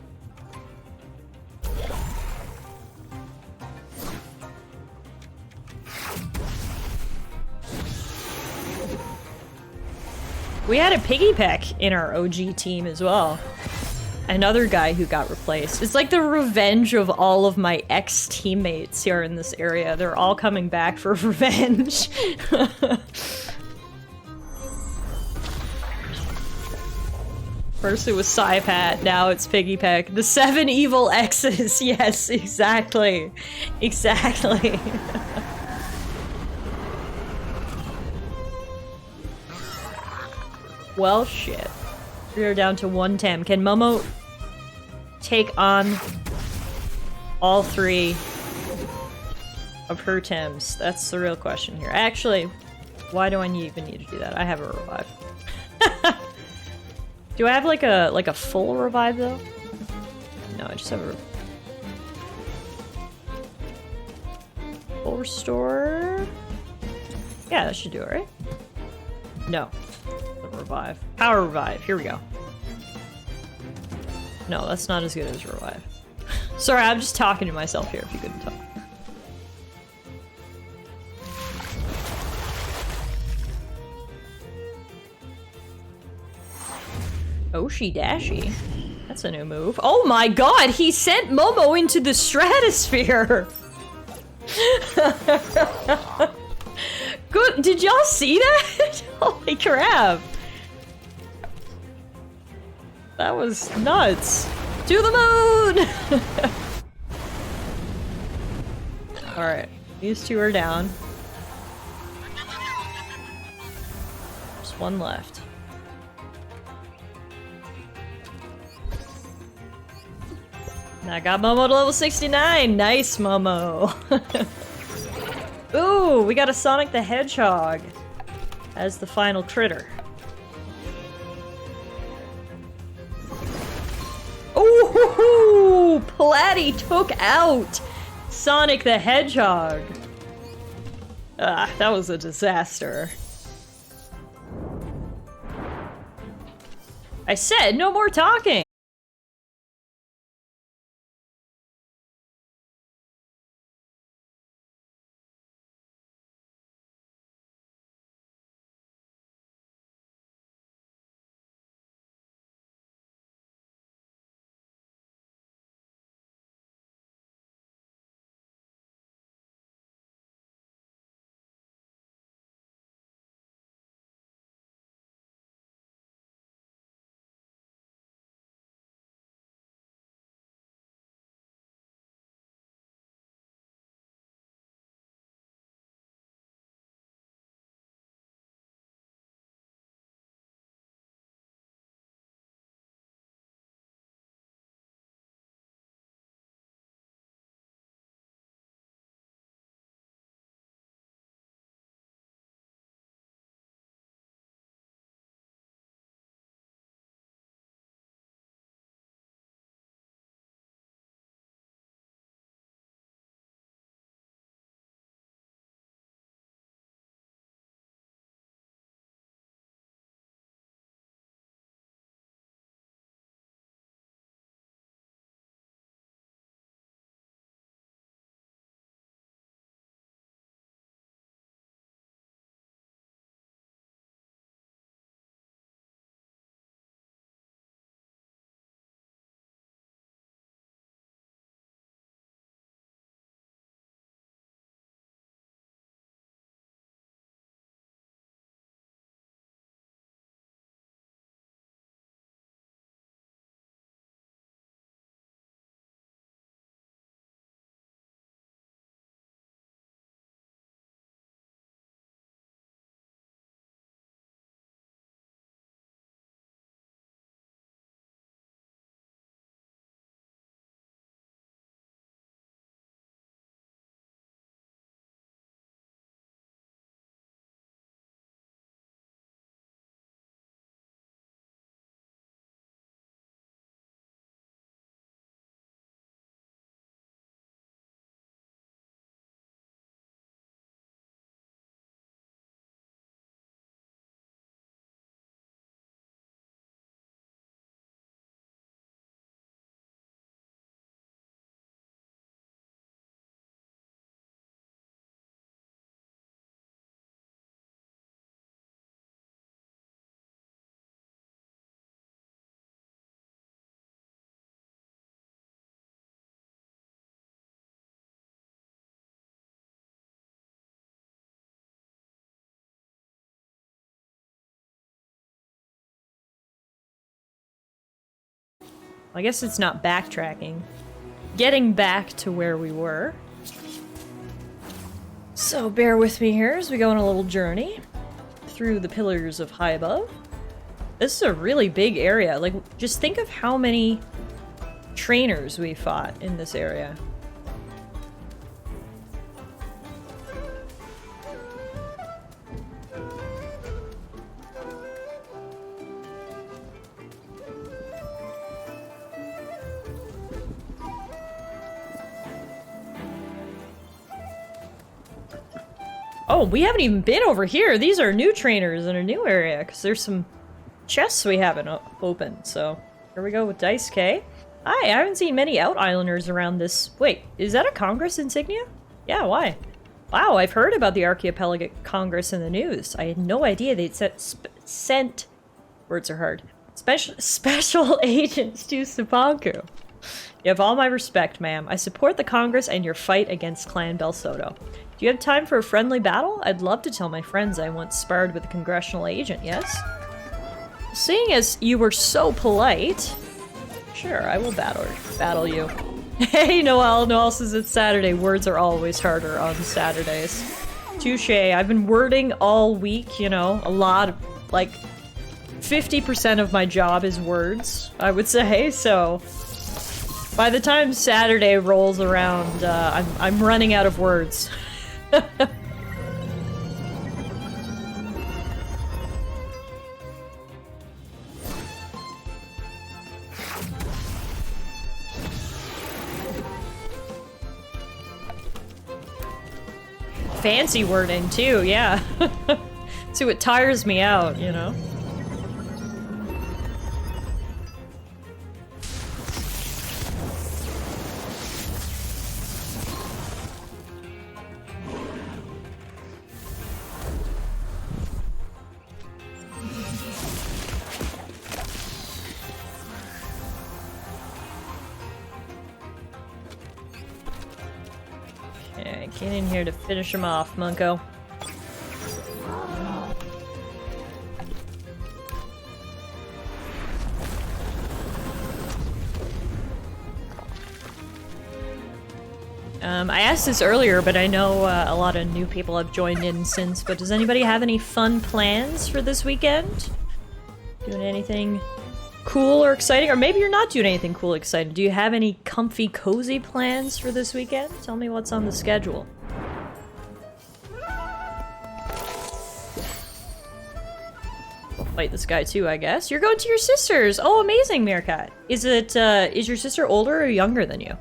We had a piggy pack in our OG team as well. Another guy who got replaced. It's like the revenge of all of my ex-teammates here in this area. They're all coming back for revenge. First it was Saipat, now it's Piggy Peck. The 7 evil exes. Yes, exactly. Exactly. Well, shit. We are down to 1 Tem. Can Momo take on all 3 of her Tems? That's the real question here. Actually, why do I even need to do that? I have a revive. Do I have like a full revive though? No, I just have a full restore. Yeah, that should do it, right? No. Revive. Power revive. Here we go. No, that's not as good as revive. Sorry, I'm just talking to myself here if you couldn't tell. Oh Yoshi Dashi. That's a new move. Oh my god, he sent Momo into the stratosphere! Good, did y'all see that? Holy crap. That was nuts. To the moon! Alright, these two are down. There's one left. And I got Momo to level 69! Nice, Momo! Ooh, we got a Sonic the Hedgehog as the final critter. Ooh, Platy took out Sonic the Hedgehog. Ah, that was a disaster. I said no more talking! I guess it's not backtracking. Getting back to where we were. So bear with me here as we go on a little journey through the pillars of high above. This is a really big area. Like, just think of how many trainers we fought in this area. Oh, we haven't even been over here. These are new trainers in a new area, because there's some chests we haven't opened. So, here we go with Dice K. Hi, I haven't seen many Out-Islanders around this... Wait, is that a Congress insignia? Yeah, why? Wow, I've heard about the Archipelagic Congress in the news. I had no idea they'd sent... Words are hard. Special agents to Cipanku. You have all my respect, ma'am. I support the Congress and your fight against Clan Belsodo. Do you have time for a friendly battle? I'd love to tell my friends I once sparred with a congressional agent, yes? Seeing as you were so polite, sure, I will battle you. Hey, Noel. Noel says it's Saturday. Words are always harder on Saturdays. Touche. I've been wording all week, you know, a lot of, like, 50% of my job is words, I would say, so by the time Saturday rolls around, I'm running out of words. Fancy wording, too, yeah. See what tires me out, you know? Okay, get in here to finish him off, Munko. I asked this earlier, but I know a lot of new people have joined in since, but does anybody have any fun plans for this weekend? Doing anything cool or exciting? Or maybe you're not doing anything cool or exciting. Do you have any comfy, cozy plans for this weekend? Tell me what's on the schedule. We'll fight this guy too, I guess. You're going to your sister's! Oh, amazing, Meerkat! Is your sister older or younger than you?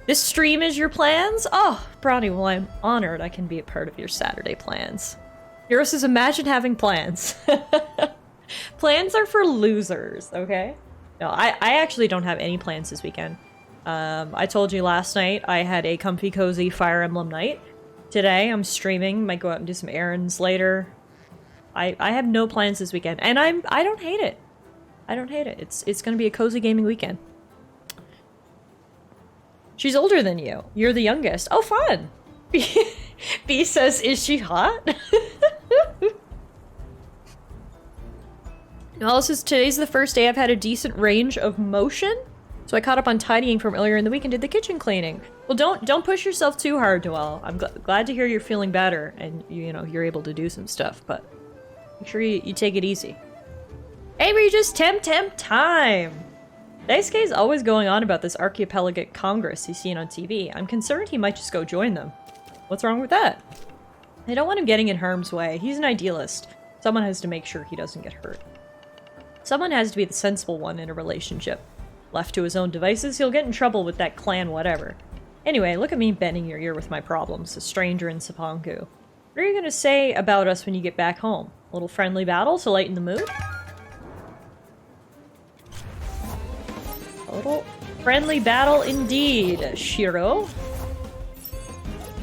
This stream is your plans? Oh, Brownie, well, I'm honored I can be a part of your Saturday plans. Hero says, imagine having plans. Plans are for losers, okay? No, I actually don't have any plans this weekend. I told you last night I had a comfy, cozy Fire Emblem night. Today, I'm streaming, might go out and do some errands later. I have no plans this weekend, and I don't hate it. I don't hate it. It's gonna be a cozy gaming weekend. She's older than you. You're the youngest. Oh, fun! B says, is she hot? Noel says, today's the first day I've had a decent range of motion, so I caught up on tidying from earlier in the week and did the kitchen cleaning. Well, don't push yourself too hard, Noel. I'm glad to hear you're feeling better and you know you're able to do some stuff, but make sure you take it easy. Hey, Regis, Temtem time! Daisuke's always going on about this archipelagic congress he's seen on TV. I'm concerned he might just go join them. What's wrong with that? I don't want him getting in harm's way. He's an idealist. Someone has to make sure he doesn't get hurt. Someone has to be the sensible one in a relationship. Left to his own devices, he'll get in trouble with that clan whatever. Anyway, look at me bending your ear with my problems, a stranger in Cipanku. What are you gonna say about us when you get back home? A little friendly battle to lighten the mood? A little friendly battle indeed, Shiro.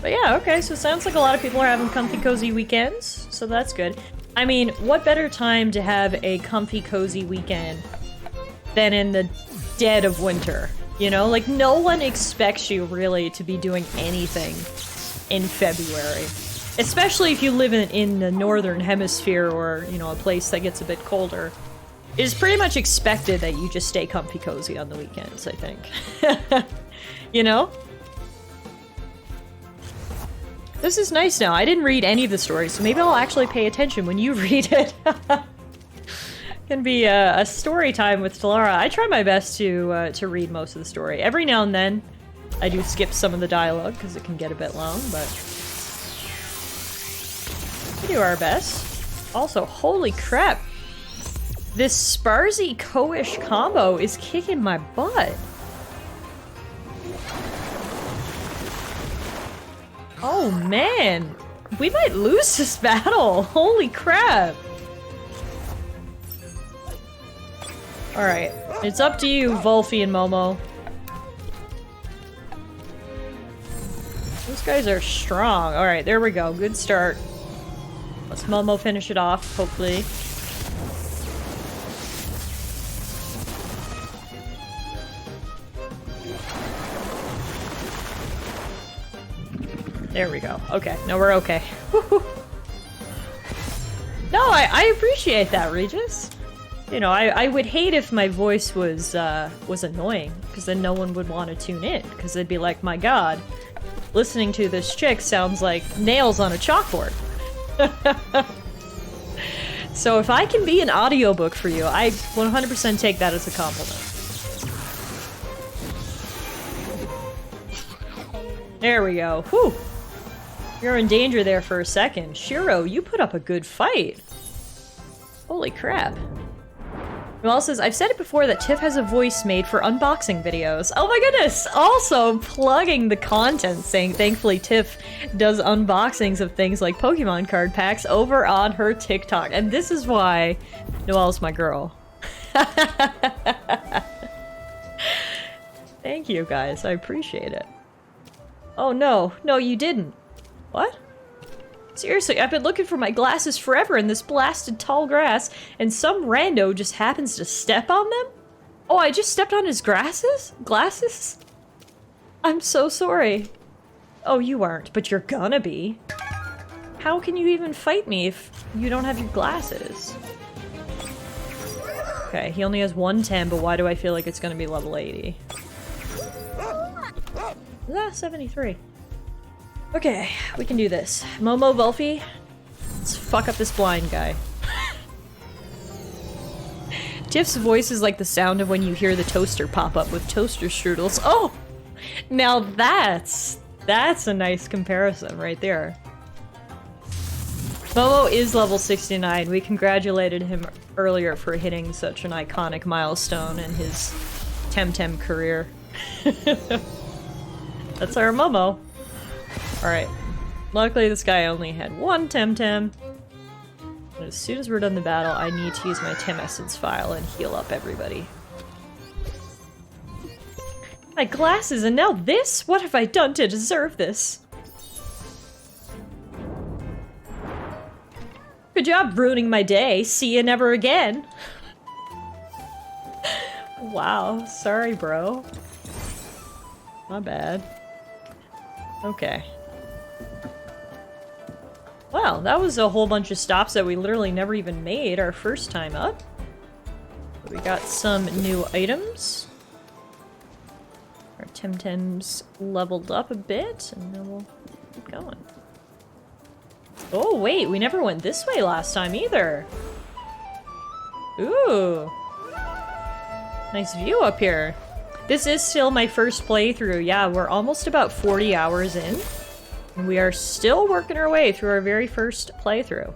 But yeah, okay, so it sounds like a lot of people are having comfy, cozy weekends, so that's good. I mean, what better time to have a comfy, cozy weekend than in the dead of winter? You know, like, no one expects you, really, to be doing anything in February. Especially if you live in the northern hemisphere or, you know, a place that gets a bit colder. It is pretty much expected that you just stay comfy cozy on the weekends, I think. You know? This is nice now. I didn't read any of the stories, so maybe I'll actually pay attention when you read it. Can be a story time with Tallara. I try my best to read most of the story. Every now and then, I do skip some of the dialogue, because it can get a bit long, but we do our best. Also, holy crap! This Sparzy Koish combo is kicking my butt. Oh man, we might lose this battle. Holy crap. Alright, it's up to you, Volfie and Momo. Those guys are strong. Alright, there we go. Good start. Let's Momo finish it off, hopefully. There we go. Okay, no, we're okay. No, I appreciate that, Regis. You know, I would hate if my voice was annoying, because then no one would want to tune in, because they'd be like, my god, listening to this chick sounds like nails on a chalkboard. So if I can be an audiobook for you, I 100% take that as a compliment. There we go. Whew! You're in danger there for a second. Shiro, you put up a good fight. Holy crap. Noelle says, I've said it before that Tiff has a voice made for unboxing videos. Oh my goodness! Also plugging the content, saying thankfully Tiff does unboxings of things like Pokemon card packs over on her TikTok. And this is why Noelle's my girl. Thank you guys, I appreciate it. Oh no, no you didn't. What? Seriously, I've been looking for my glasses forever in this blasted tall grass, and some rando just happens to step on them? Oh, I just stepped on his glasses? Glasses? I'm so sorry. Oh, you aren't, but you're gonna be. How can you even fight me if you don't have your glasses? Okay, he only has 110, but why do I feel like it's gonna be level 80? Ah, 73. Okay, we can do this. Momo Wolfie, let's fuck up this blind guy. Tiff's voice is like the sound of when you hear the toaster pop up with toaster strudels. Oh! Now that's a nice comparison right there. Momo is level 69. We congratulated him earlier for hitting such an iconic milestone in his Temtem career. That's our Momo. Alright. Luckily this guy only had one Temtem. But as soon as we're done the battle, I need to use my Tem Essence file and heal up everybody. My glasses, and now this? What have I done to deserve this? Good job ruining my day. See you never again. Wow. Sorry, bro. My bad. Okay. Wow, that was a whole bunch of stops that we literally never even made our first time up. We got some new items. Our Temtems leveled up a bit, and then we'll keep going. Oh wait, we never went this way last time either. Ooh. Nice view up here. This is still my first playthrough. Yeah, we're almost about 40 hours in. And we are still working our way through our very first playthrough.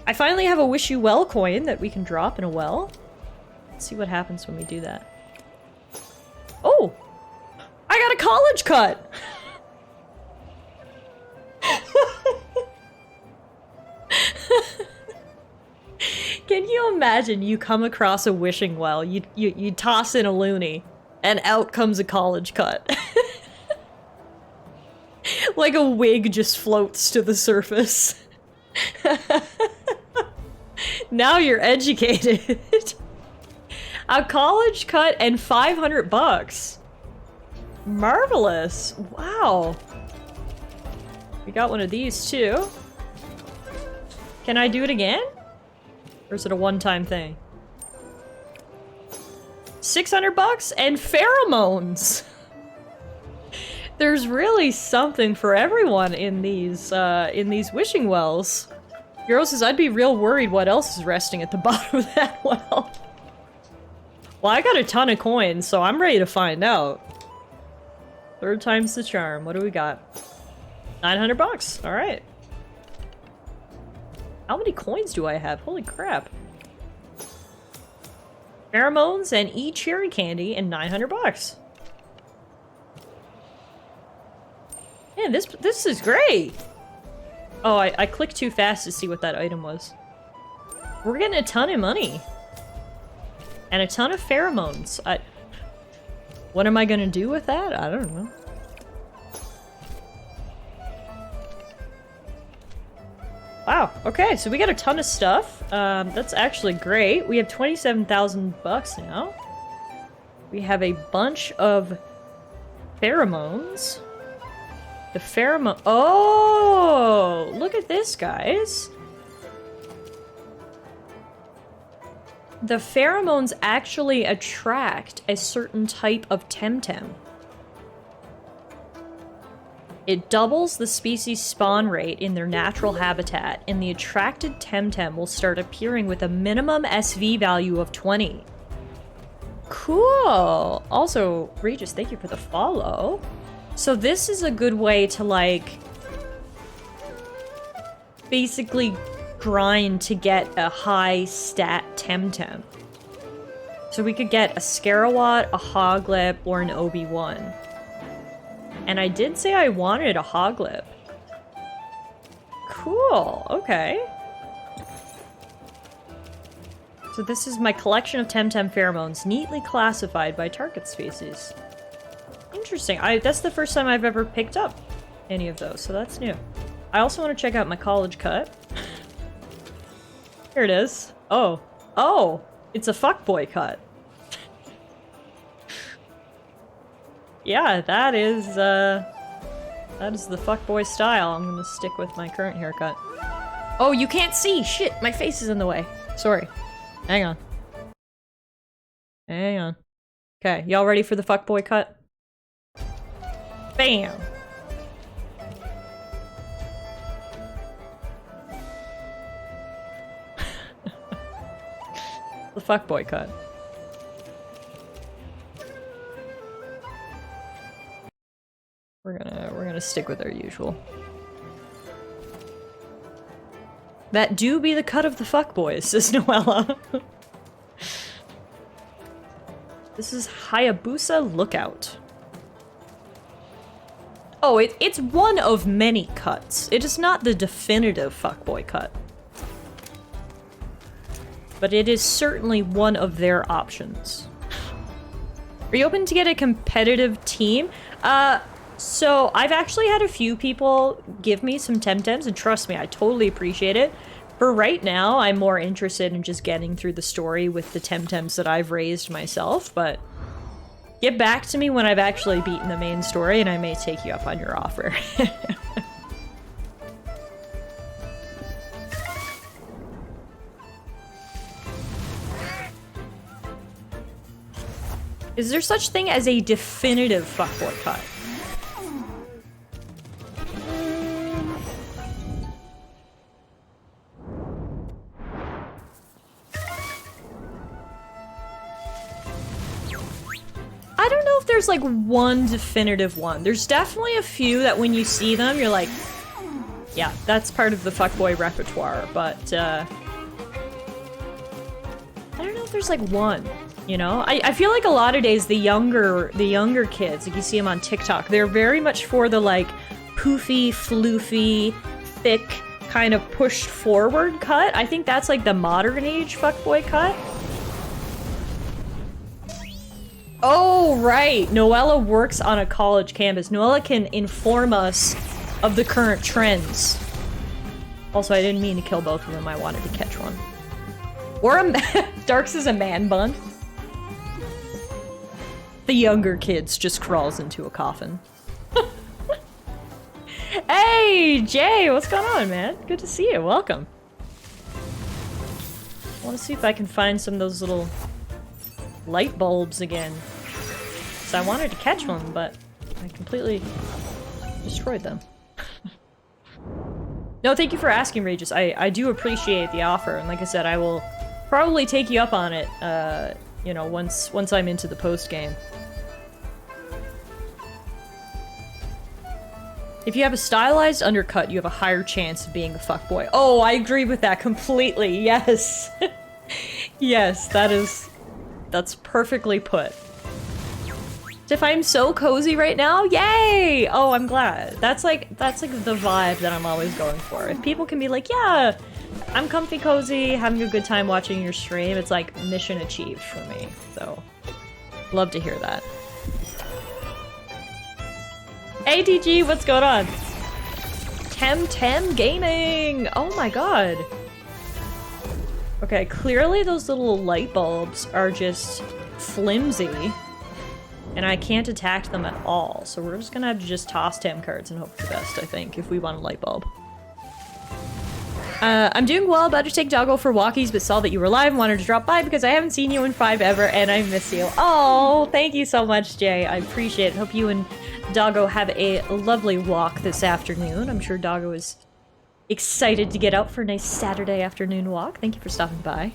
I finally have a Wish You Well coin that we can drop in a well. Let's see what happens when we do that. Oh! I got a college cut! Can you imagine you come across a wishing well, you toss in a loony, and out comes a college cut. Like a wig just floats to the surface. Now you're educated. A college cut and 500 bucks. Marvelous. Wow. We got one of these too. Can I do it again? Or is it a one-time thing? 600 bucks and pheromones. There's really something for everyone in these wishing wells. Girl says, I'd be real worried what else is resting at the bottom of that well. Well, I got a ton of coins, so I'm ready to find out. Third time's the charm. What do we got? 900 bucks. All right. How many coins do I have? Holy crap. Pheromones and cherry candy and 900 bucks. Man, this is great! Oh, I clicked too fast to see what that item was. We're getting a ton of money. And a ton of pheromones. What am I gonna do with that? I don't know. Wow, okay, so we got a ton of stuff. That's actually great. We have 27,000 bucks now. We have a bunch of pheromones. The pheromone. Oh, look at this, guys. The pheromones actually attract a certain type of Temtem. It doubles the species spawn rate in their natural habitat, and the attracted Temtem will start appearing with a minimum SV value of 20. Cool! Also, Regis, thank you for the follow. So this is a good way to, like, basically grind to get a high stat Temtem. So we could get a Scarawat, a Hoglip, or an Obi-Wan. And I did say I wanted a Hoglip. Cool, okay. So this is my collection of Temtem pheromones, neatly classified by target species. Interesting. That's the first time I've ever picked up any of those, so that's new. I also want to check out my college cut. Here it is. Oh. Oh! It's a fuckboy cut. Yeah, that is the fuckboy style. I'm gonna stick with my current haircut. Oh, you can't see! Shit, my face is in the way. Sorry. Hang on. Hang on. Okay, y'all ready for the fuckboy cut? Bam! The fuckboy cut. We're gonna stick with our usual. That do be the cut of the fuckboys, says Noella. This is Hayabusa Lookout. Oh, it's one of many cuts. It is not the definitive fuckboy cut. But it is certainly one of their options. Are you open to get a competitive team? So I've actually had a few people give me some Temtems, and trust me, I totally appreciate it. For right now, I'm more interested in just getting through the story with the Temtems that I've raised myself, but get back to me when I've actually beaten the main story, and I may take you up on your offer. Is there such thing as a definitive fuckboy cut? I don't know if there's like one definitive one. There's definitely a few that when you see them, you're like, yeah, that's part of the fuckboy repertoire, but I don't know if there's like one. You know, I feel like a lot of days the younger kids, like you see them on TikTok, they're very much for the like poofy, floofy, thick, kind of pushed forward cut. I think that's like the modern age fuckboy cut. Oh, right. Noella works on a college campus. Noella can inform us of the current trends. Also, I didn't mean to kill both of them. I wanted to catch one. Or Darks is a man bun. The younger kids just crawls into a coffin. Hey, Jay, what's going on, man? Good to see you. Welcome. I want to see if I can find some of those little light bulbs again. So I wanted to catch one, but I completely destroyed them. No, thank you for asking, Regis. I do appreciate the offer, and like I said, I will probably take you up on it, you know, once I'm into the post-game. If you have a stylized undercut, you have a higher chance of being a fuckboy. Oh, I agree with that completely. Yes. Yes, that's perfectly put. If I'm so cozy right now, yay! Oh, I'm glad. That's like the vibe that I'm always going for. If people can be like, yeah, I'm comfy cozy, having a good time watching your stream, it's like mission achieved for me. So, love to hear that. Hey DG, what's going on? Temtem Gaming! Oh my god. Okay, clearly those little light bulbs are just flimsy. And I can't attack them at all, so we're just gonna have to just toss Tem cards and hope for the best, I think, if we want a light bulb. I'm doing well, about to take Doggo for walkies, but saw that you were live and wanted to drop by because I haven't seen you in 5 ever, and I miss you. Oh, thank you so much, Jay. I appreciate it. Hope you and Doggo have a lovely walk this afternoon. I'm sure Doggo is excited to get out for a nice Saturday afternoon walk. Thank you for stopping by.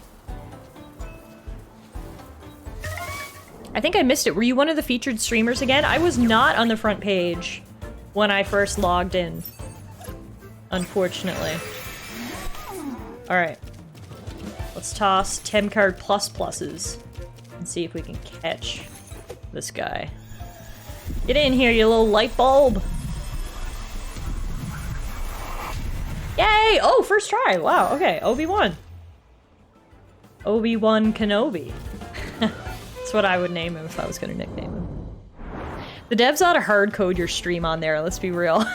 I think I missed it. Were you one of the featured streamers again? I was not on the front page when I first logged in, unfortunately. Alright. Let's toss Tem card pluses and see if we can catch this guy. Get in here, you little light bulb! Yay! Oh, first try! Wow, okay. Obi-Wan. Obi-Wan Kenobi. That's what I would name him if I was gonna nickname him. The devs ought to hard code your stream on there, let's be real.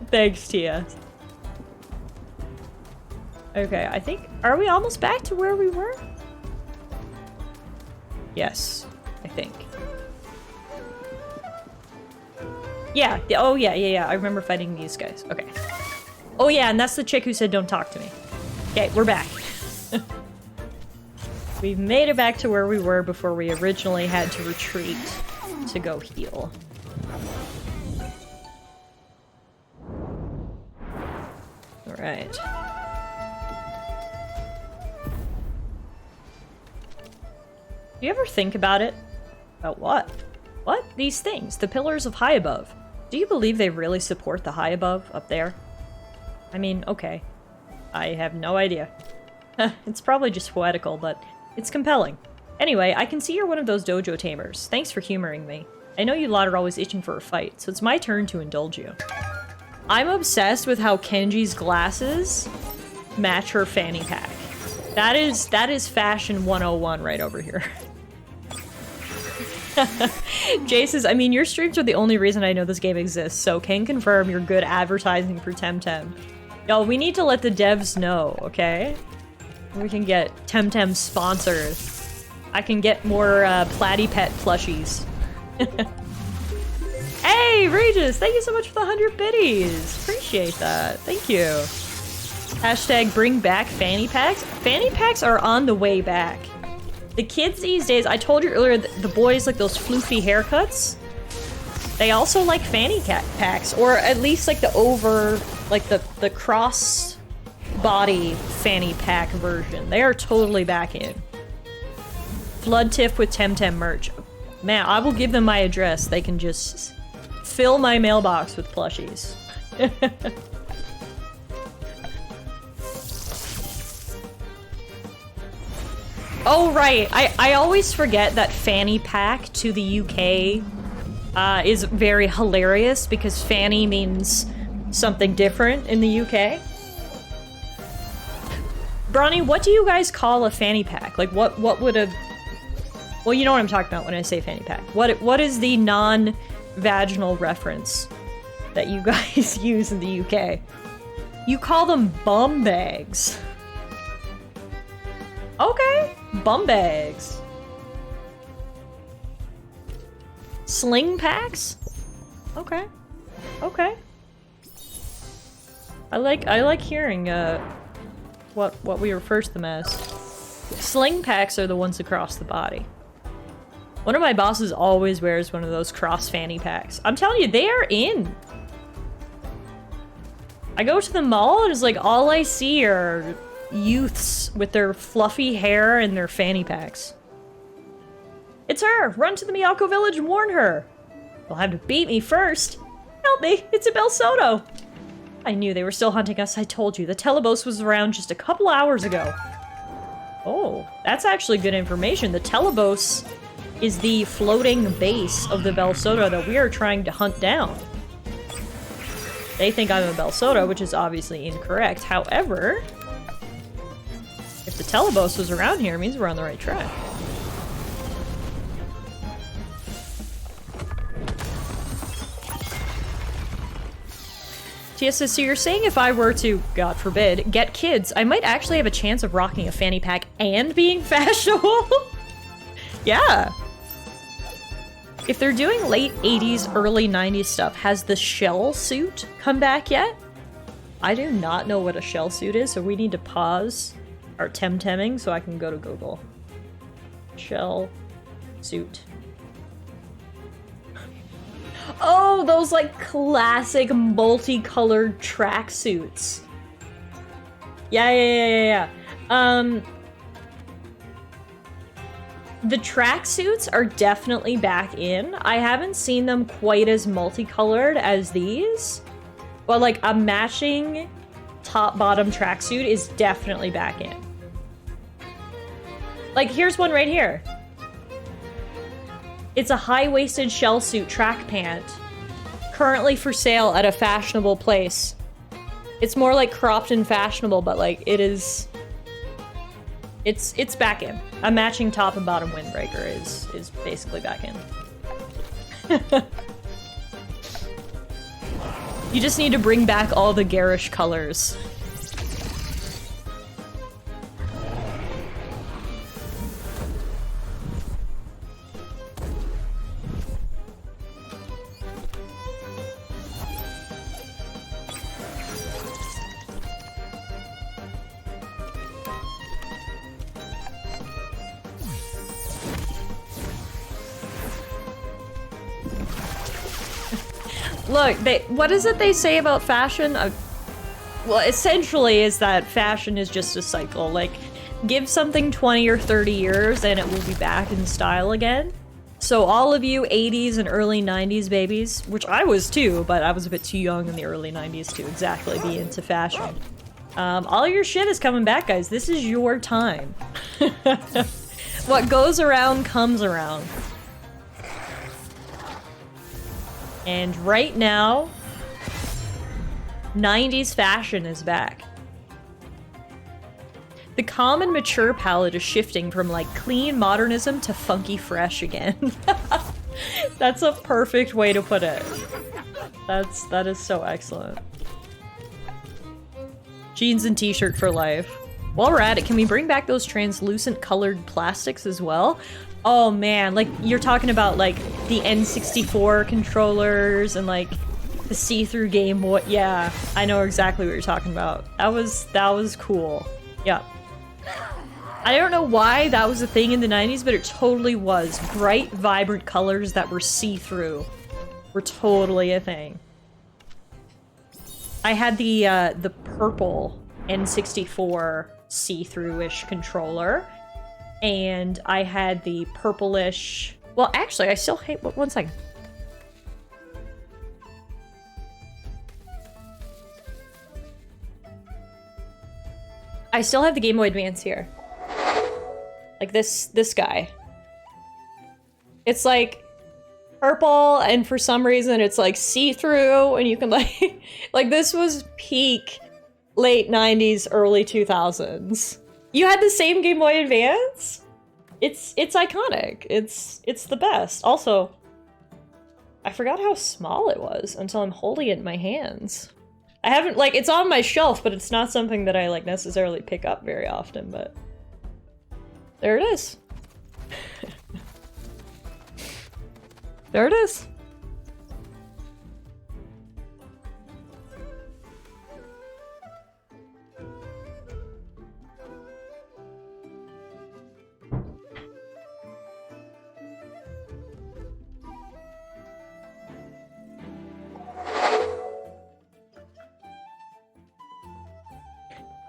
Thanks, Tia. Okay, I think... Are we almost back to where we were? Yes, I think. Yeah, oh yeah, I remember fighting these guys. Okay. Oh yeah, and that's the chick who said don't talk to me. Okay, we're back. We've made it back to where we were before we originally had to retreat to go heal. Alright. Do you ever think about it? About what? What? These things. The pillars of high above. Do you believe they really support the high above up there? I mean, okay. I have no idea. It's probably just poetical, but it's compelling. Anyway, I can see you're one of those dojo tamers. Thanks for humoring me. I know you lot are always itching for a fight, so it's my turn to indulge you. I'm obsessed with how Kenji's glasses match her fanny pack. That is fashion 101 right over here. Jay says, I mean, your streams are the only reason I know this game exists, so can confirm you're good advertising for Temtem. Y'all, we need to let the devs know, okay? We can get Temtem sponsored. I can get more Platy Pet plushies. Hey, Regis! Thank you so much for the 100 biddies! Appreciate that. Thank you. Hashtag bring back fanny packs. Fanny packs are on the way back. The kids these days, I told you earlier, the boys like those floofy haircuts. They also like fanny packs, or at least like the over, like the cross body fanny pack version. They are totally back in. Flood Tiff with Temtem merch. Man, I will give them my address. They can just fill my mailbox with plushies. Oh, right. I always forget that fanny pack to the UK is very hilarious because fanny means something different in the UK. Bronny, what do you guys call a fanny pack? Like, what would a... Well, you know what I'm talking about when I say fanny pack. What is the non-vaginal reference that you guys use in the UK? You call them bum bags. Okay. Bum bags. Sling packs? Okay. Okay. I like hearing what we refer to them as. Sling packs are the ones across the body. One of my bosses always wears one of those cross fanny packs. I'm telling you, they are in. I go to the mall and it's like all I see are youths with their fluffy hair and their fanny packs. It's her! Run to the Miyako village and warn her! They'll have to beat me first! Help me! It's a Bel Soto! I knew they were still hunting us, I told you. The Telebos was around just a couple hours ago. Oh, that's actually good information. The Telebos is the floating base of the Bel Soto that we are trying to hunt down. They think I'm a Bel Soto, which is obviously incorrect. However, if the Telebos was around here, it means we're on the right track. Tia says, so you're saying if I were to, God forbid, get kids, I might actually have a chance of rocking a fanny pack and being fashionable? Yeah. If they're doing late 80s, early 90s stuff, has the shell suit come back yet? I do not know what a shell suit is, so we need to pause our temtemming so I can go to Google. Shell suit. Oh, those like classic multicolored tracksuits. Yeah. The tracksuits are definitely back in. I haven't seen them quite as multicolored as these, but like a matching top-bottom tracksuit is definitely back in. Like, here's one right here. It's a high-waisted shell suit track pant, currently for sale at a fashionable place. It's more like cropped and fashionable, but like it is. It's back in. A matching top and bottom windbreaker is basically back in. You just need to bring back all the garish colors. Look, what is it they say about fashion? Well, essentially is that fashion is just a cycle. Like, give something 20 or 30 years and it will be back in style again. So all of you 80s and early 90s babies, which I was too, but I was a bit too young in the early 90s to exactly be into fashion. All your shit is coming back, guys. This is your time. What goes around comes around. And right now, 90s fashion is back. The calm and mature palette is shifting from like clean modernism to funky fresh again. That's a perfect way to put it. That is so excellent. Jeans and t-shirt for life. While we're at it, can we bring back those translucent colored plastics as well? Oh man, like you're talking about like the N64 controllers and like the see-through Game Boy. Yeah, I know exactly what you're talking about. That was cool. Yeah. I don't know why that was a thing in the 90s, but it totally was. Bright, vibrant colors that were see-through were totally a thing. I had the purple N64 see-through-ish controller. And I had the purplish... Well, actually, I still hate... One second. I still have the Game Boy Advance here. Like this guy. It's like purple, and for some reason it's like see-through, and you can like... like this was peak late 90s, early 2000s. You had the same Game Boy Advance? It's iconic. It's the best. Also, I forgot how small it was until I'm holding it in my hands. I haven't, like, it's on my shelf, but it's not something that I, like, necessarily pick up very often, but... there it is. There it is.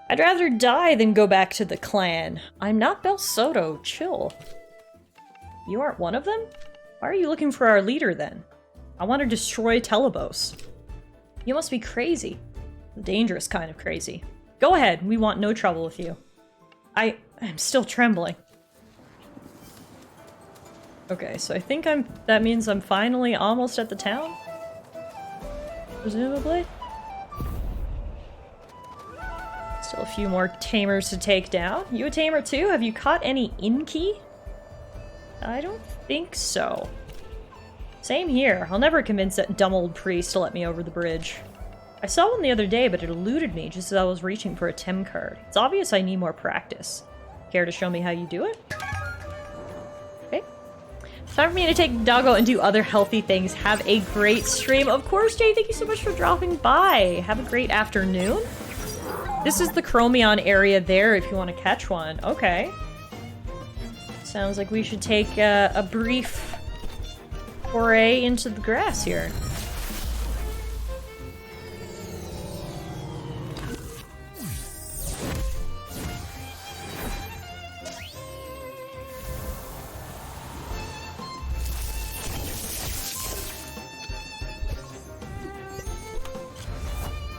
I'd rather die than go back to the clan. I'm not Bel Soto, chill. You aren't one of them? Why are you looking for our leader then? I want to destroy Telebos. You must be crazy. The dangerous kind of crazy. Go ahead, we want no trouble with you. I'm still trembling. Okay, so I think that means I'm finally almost at the town? Presumably? Still a few more tamers to take down. You a tamer too? Have you caught any Inky? I don't think so. Same here. I'll never convince that dumb old priest to let me over the bridge. I saw one the other day, but it eluded me just as I was reaching for a Tem card. It's obvious I need more practice. Care to show me how you do it? Okay. Time for me to take Doggo and do other healthy things. Have a great stream. Of course, Jay, thank you so much for dropping by. Have a great afternoon. This is the Chromion area there if you want to catch one. Okay. Sounds like we should take a brief foray into the grass here.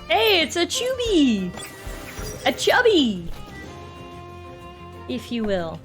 Hey, it's a chubby! A chubby! If you will.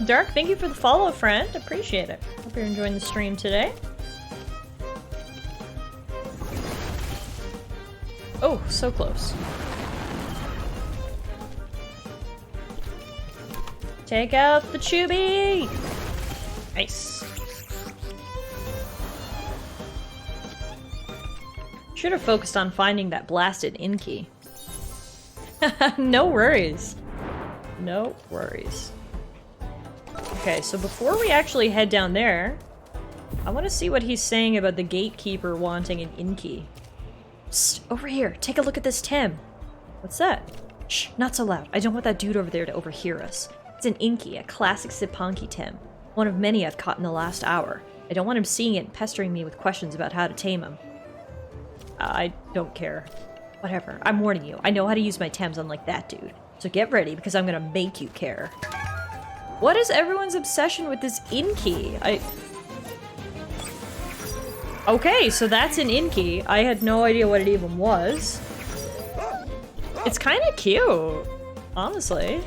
Dark, thank you for the follow, friend. Appreciate it. Hope you're enjoying the stream today. Oh, so close. Take out the chubby! Nice. Should have focused on finding that blasted in key. No worries. No worries. Okay, so before we actually head down there, I want to see what he's saying about the gatekeeper wanting an in key. Psst, over here, take a look at this Tem. What's that? Shh, not so loud. I don't want that dude over there to overhear us. It's an Inky, a classic Cipanku Tem. One of many I've caught in the last hour. I don't want him seeing it and pestering me with questions about how to tame him. I don't care. Whatever, I'm warning you. I know how to use my Tems unlike that dude. So get ready, because I'm gonna make you care. What is everyone's obsession with this Inky? Okay, so that's an Inky. I had no idea what it even was. It's kind of cute, honestly.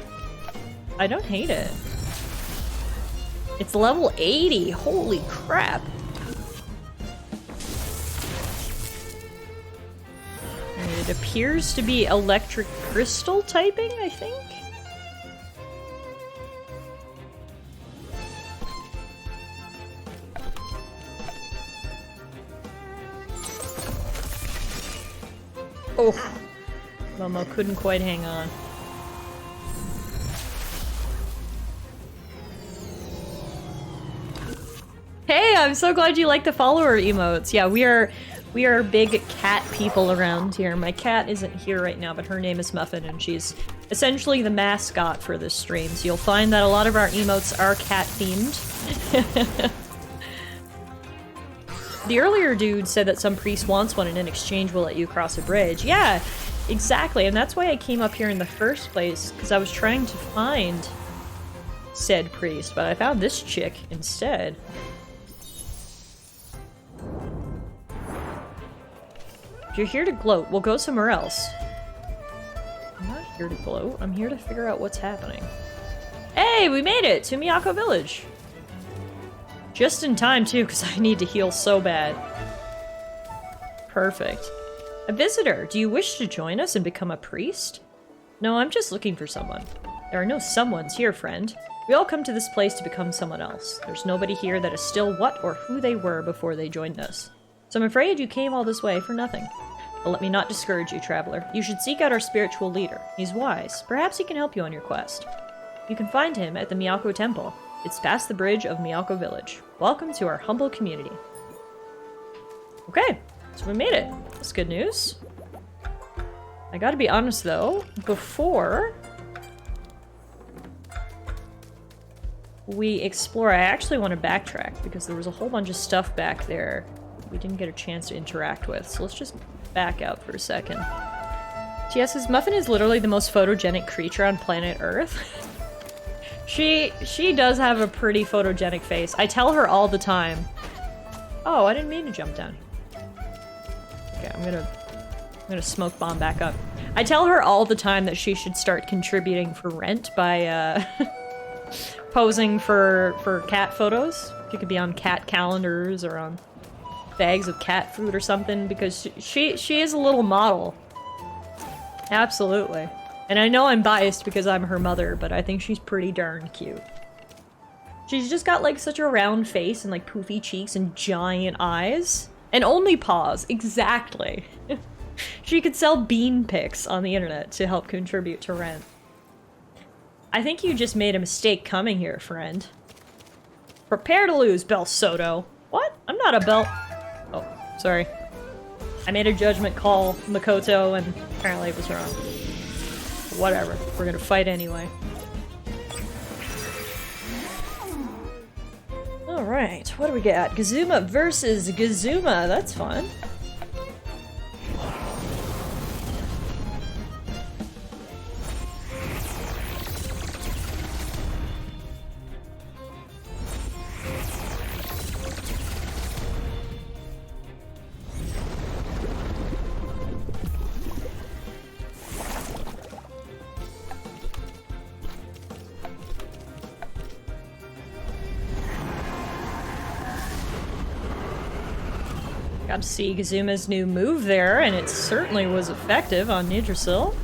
I don't hate it. It's level 80. Holy crap. And it appears to be electric crystal typing, I think? Oh, Momo couldn't quite hang on. Hey, I'm so glad you like the follower emotes. Yeah, we are big cat people around here. My cat isn't here right now, but her name is Muffin, and she's essentially the mascot for this stream. So you'll find that a lot of our emotes are cat themed. The earlier dude said that some priest wants one and in exchange will let you cross a bridge. Yeah, exactly. And that's why I came up here in the first place, because I was trying to find said priest, but I found this chick instead. If you're here to gloat, we'll go somewhere else. I'm not here to gloat. I'm here to figure out what's happening. Hey, we made it to Miyako Village. Just in time, too, because I need to heal so bad. Perfect. A visitor. Do you wish to join us and become a priest? No, I'm just looking for someone. There are no someones here, friend. We all come to this place to become someone else. There's nobody here that is still what or who they were before they joined us. So I'm afraid you came all this way for nothing. But let me not discourage you, traveler. You should seek out our spiritual leader. He's wise. Perhaps he can help you on your quest. You can find him at the Miyako Temple. It's past the bridge of Miyako Village. Welcome to our humble community. Okay, so we made it. That's good news. I gotta be honest though, before we explore, I actually want to backtrack because there was a whole bunch of stuff back there we didn't get a chance to interact with. So let's just back out for a second. TS's Muffin is literally the most photogenic creature on planet Earth. She does have a pretty photogenic face. I tell her all the time. Oh, I didn't mean to jump down. Okay, I'm gonna smoke bomb back up. I tell her all the time that she should start contributing for rent by posing for cat photos. She could be on cat calendars or on bags of cat food or something, because she is a little model. Absolutely. And I know I'm biased because I'm her mother, but I think she's pretty darn cute. She's just got like such a round face and like poofy cheeks and giant eyes. And only paws, exactly. She could sell bean pics on the internet to help contribute to rent. I think you just made a mistake coming here, friend. Prepare to lose, Bel Soto. What? I'm not a Bel... Oh, sorry. I made a judgment call, Makoto, and apparently it was wrong. Whatever. We're gonna fight anyway. Alright, what do we got? Gazuma versus Gazuma. That's fun. Got to see Gazuma's new move there, and it certainly was effective on Yggdrasil.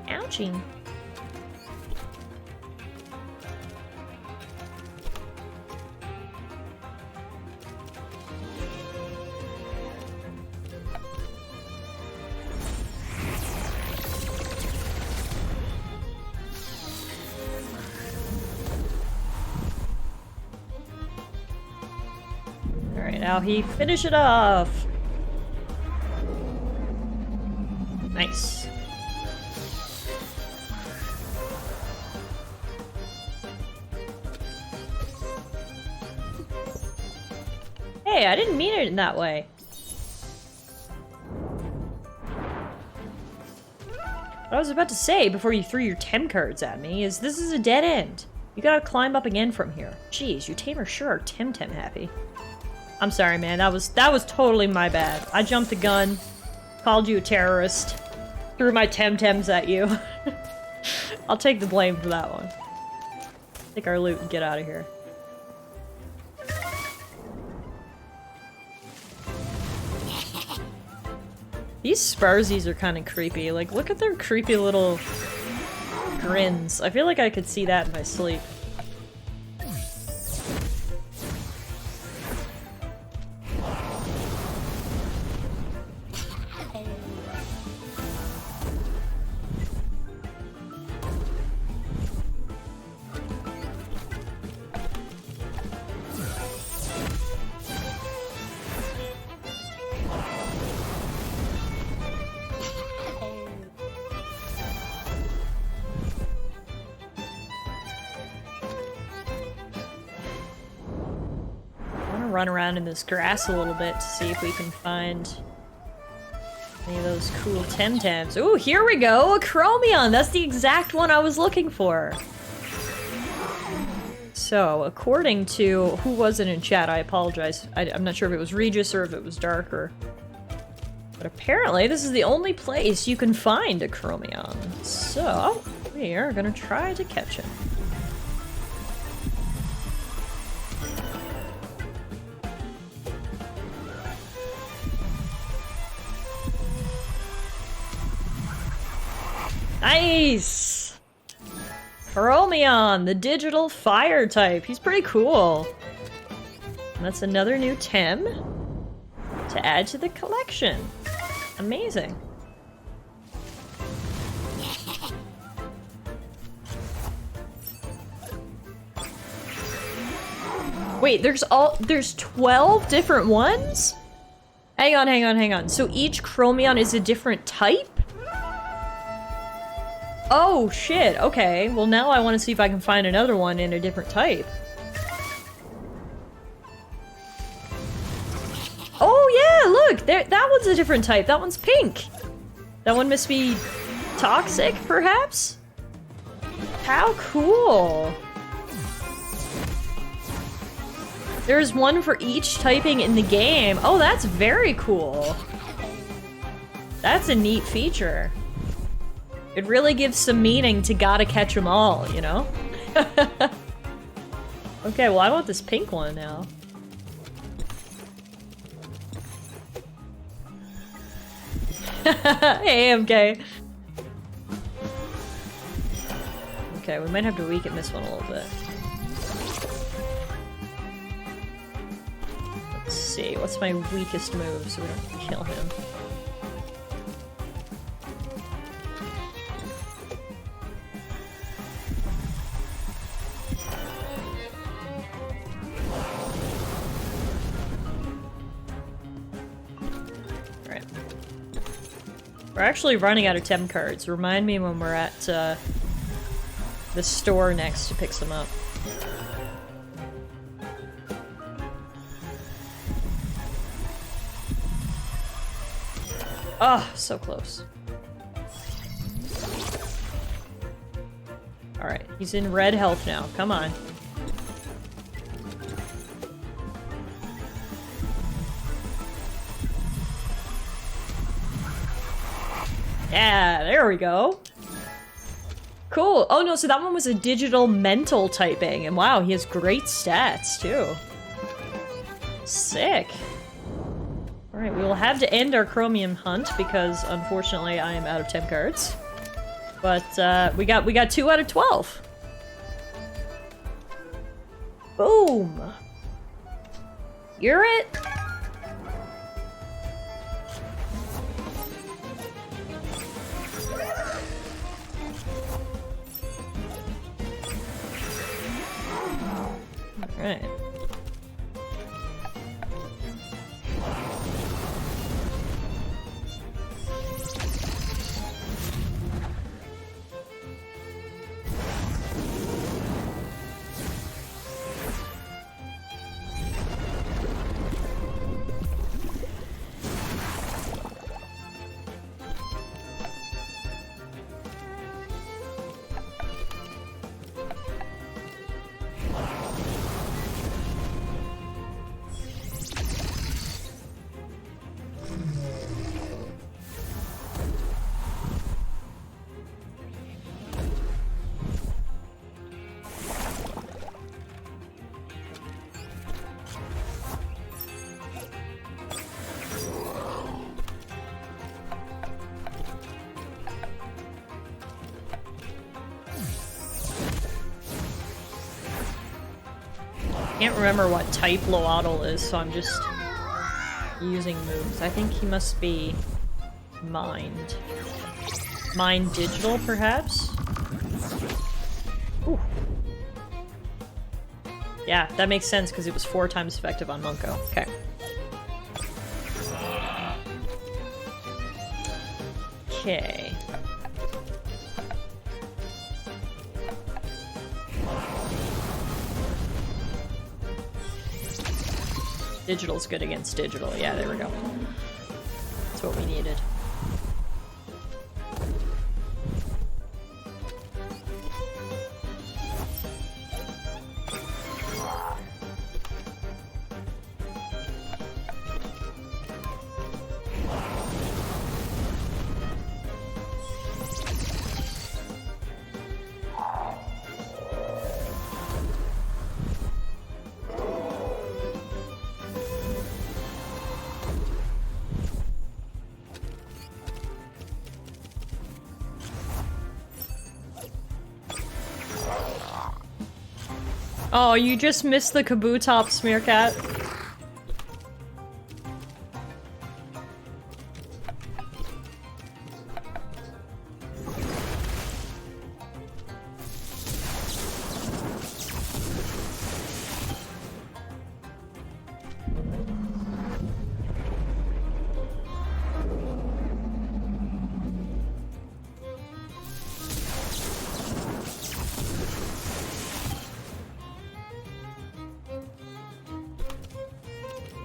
Ouchie. Now he finish it off. Nice. Hey, I didn't mean it in that way. What I was about to say before you threw your Tem cards at me is this is a dead end. You gotta climb up again from here. Jeez, you tamers sure are Temtem happy. I'm sorry, man. That was totally my bad. I jumped the gun, called you a terrorist, threw my Temtems at you. I'll take the blame for that one. Take our loot and get out of here. These Sparsies are kind of creepy. Like, look at their creepy little grins. I feel like I could see that in my sleep. Run around in this grass a little bit to see if we can find any of those cool Temtems. Ooh, here we go! A Chromion! That's the exact one I was looking for! So, according to... who was it in chat? I apologize. I'm not sure if it was Regis or if it was Darker. But apparently, this is the only place you can find a Chromion. So, we are gonna try to catch him. Nice! Chromion, the digital fire type. He's pretty cool. And that's another new Tem to add to the collection. Amazing. Wait, there's 12 different ones? Hang on. So each Chromion is a different type? Oh, shit. Okay. Well, now I want to see if I can find another one in a different type. Oh, yeah, look! There, that one's a different type. That one's pink. That one must be toxic, perhaps? How cool. There's one for each typing in the game. Oh, that's very cool. That's a neat feature. It really gives some meaning to gotta catch them all, you know? Okay, well, I want this pink one now. Hey, MK. Okay, we might have to weaken this one a little bit. Let's see, what's my weakest move so we don't kill him? Alright. We're actually running out of Tem cards. Remind me when we're at the store next to pick some up. Oh, so close. Alright, he's in red health now. Come on. Yeah, there we go. Cool. Oh no, so that one was a digital mental typing, and wow, he has great stats too. Sick. Alright, we will have to end our chromium hunt because unfortunately I am out of Tem cards. But we got 2 out of 12. Boom. You're it. Alright. Can't remember what type Loaddle is, so I'm just using moves. I think he must be Mind. Mind Digital, perhaps? Ooh. Yeah, that makes sense because it was 4 times effective on Munko. Okay. Okay. Digital's good against digital. Yeah, there we go. That's what we needed. Oh, you just missed the Kabutop, Smearcat.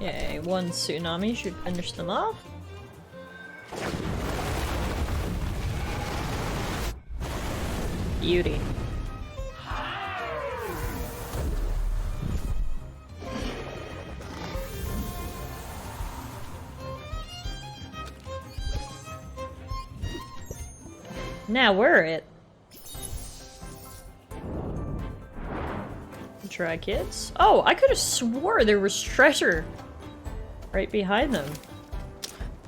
Yay, one tsunami should finish them off. Beauty. Now we're it. Try kids. Oh, I could have swore there was treasure right behind them.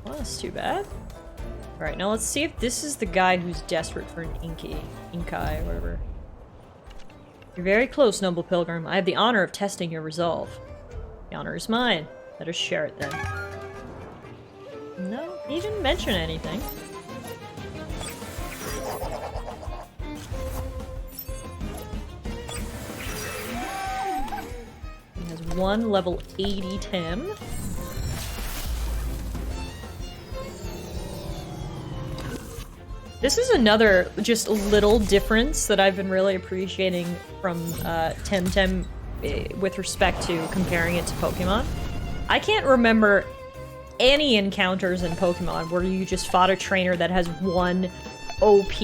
Well, that's too bad. Alright, now let's see if this is the guy who's desperate for an Inkai, or whatever. You're very close, noble pilgrim. I have the honor of testing your resolve. The honor is mine. Let us share it then. No, he didn't mention anything. He has one level 80 Tem. This is another just little difference that I've been really appreciating from Temtem with respect to comparing it to Pokemon. I can't remember any encounters in Pokemon where you just fought a trainer that has one OP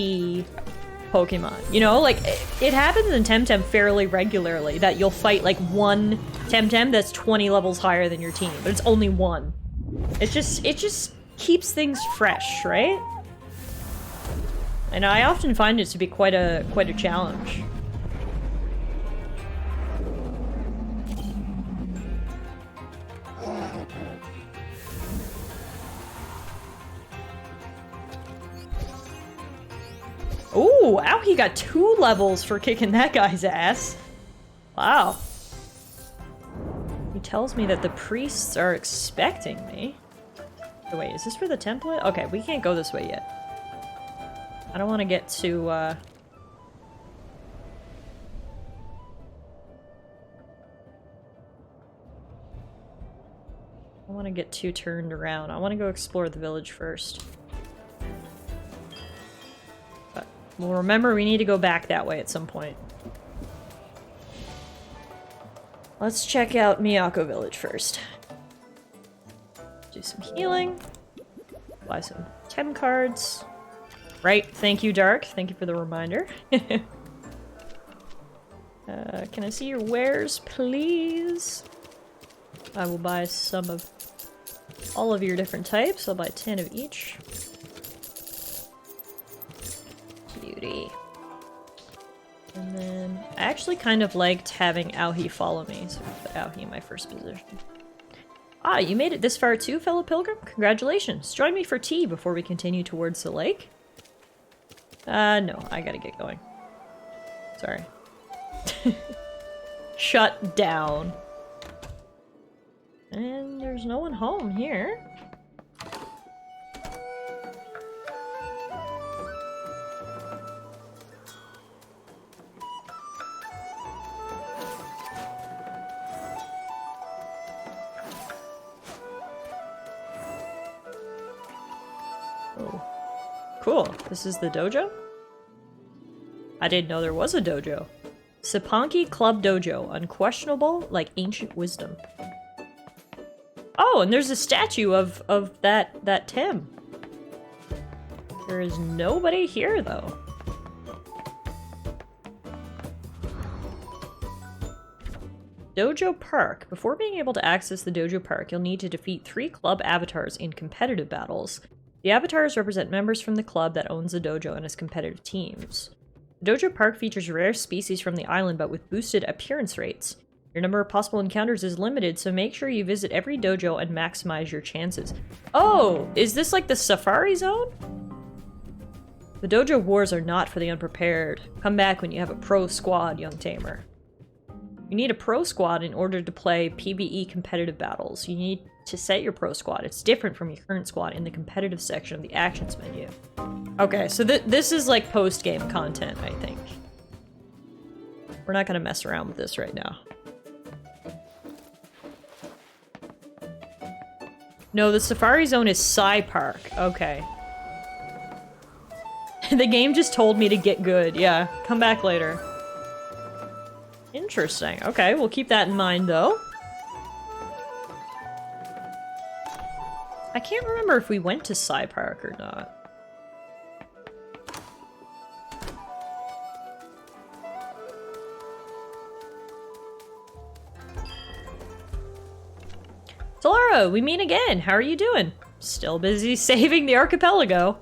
Pokemon. You know, like, it happens in Temtem fairly regularly that you'll fight, like, one Temtem that's 20 levels higher than your team, but it's only one. It just keeps things fresh, right? And I often find it to be quite a challenge. Ooh, ow, he got 2 levels for kicking that guy's ass. Wow. He tells me that the priests are expecting me. Oh, wait, is this for the template? Okay, we can't go this way yet. I don't want to get too, I don't want to get too turned around. I want to go explore the village first. But, well, remember, we need to go back that way at some point. Let's check out Miyako Village first. Do some healing. Buy some Tem cards. Right, thank you, Dark. Thank you for the reminder. Can I see your wares, please? I will buy some of all of your different types. I'll buy 10 of each. Beauty. And then, I actually kind of liked having Aohi follow me, so I put Aohi in my first position. Ah, you made it this far too, fellow pilgrim? Congratulations. Join me for tea before we continue towards the lake. No, I gotta get going. Sorry. Shut down. And there's no one home here. Oh. Cool. This is the dojo? I didn't know there was a dojo. Cipanku Club Dojo. Unquestionable, like ancient wisdom. Oh, and there's a statue of that Tem. There is nobody here, though. Dojo Park. Before being able to access the Dojo Park, you'll need to defeat 3 club avatars in competitive battles. The avatars represent members from the club that owns the dojo and its competitive teams. The Dojo Park features rare species from the island, but with boosted appearance rates. Your number of possible encounters is limited, so make sure you visit every dojo and maximize your chances. Oh, is this like the Safari Zone? The dojo wars are not for the unprepared. Come back when you have a pro squad, young tamer. You need a pro squad in order to play PvE competitive battles. You need to set your pro squad. It's different from your current squad in the competitive section of the actions menu. Okay, so this is like post-game content, I think. We're not gonna mess around with this right now. No, the Safari Zone is Psy Park. Okay. The game just told me to get good. Yeah, come back later. Interesting. Okay, we'll keep that in mind, though. I can't remember if we went to Cipanku or not. Tallara, we meet again. How are you doing? Still busy saving the archipelago.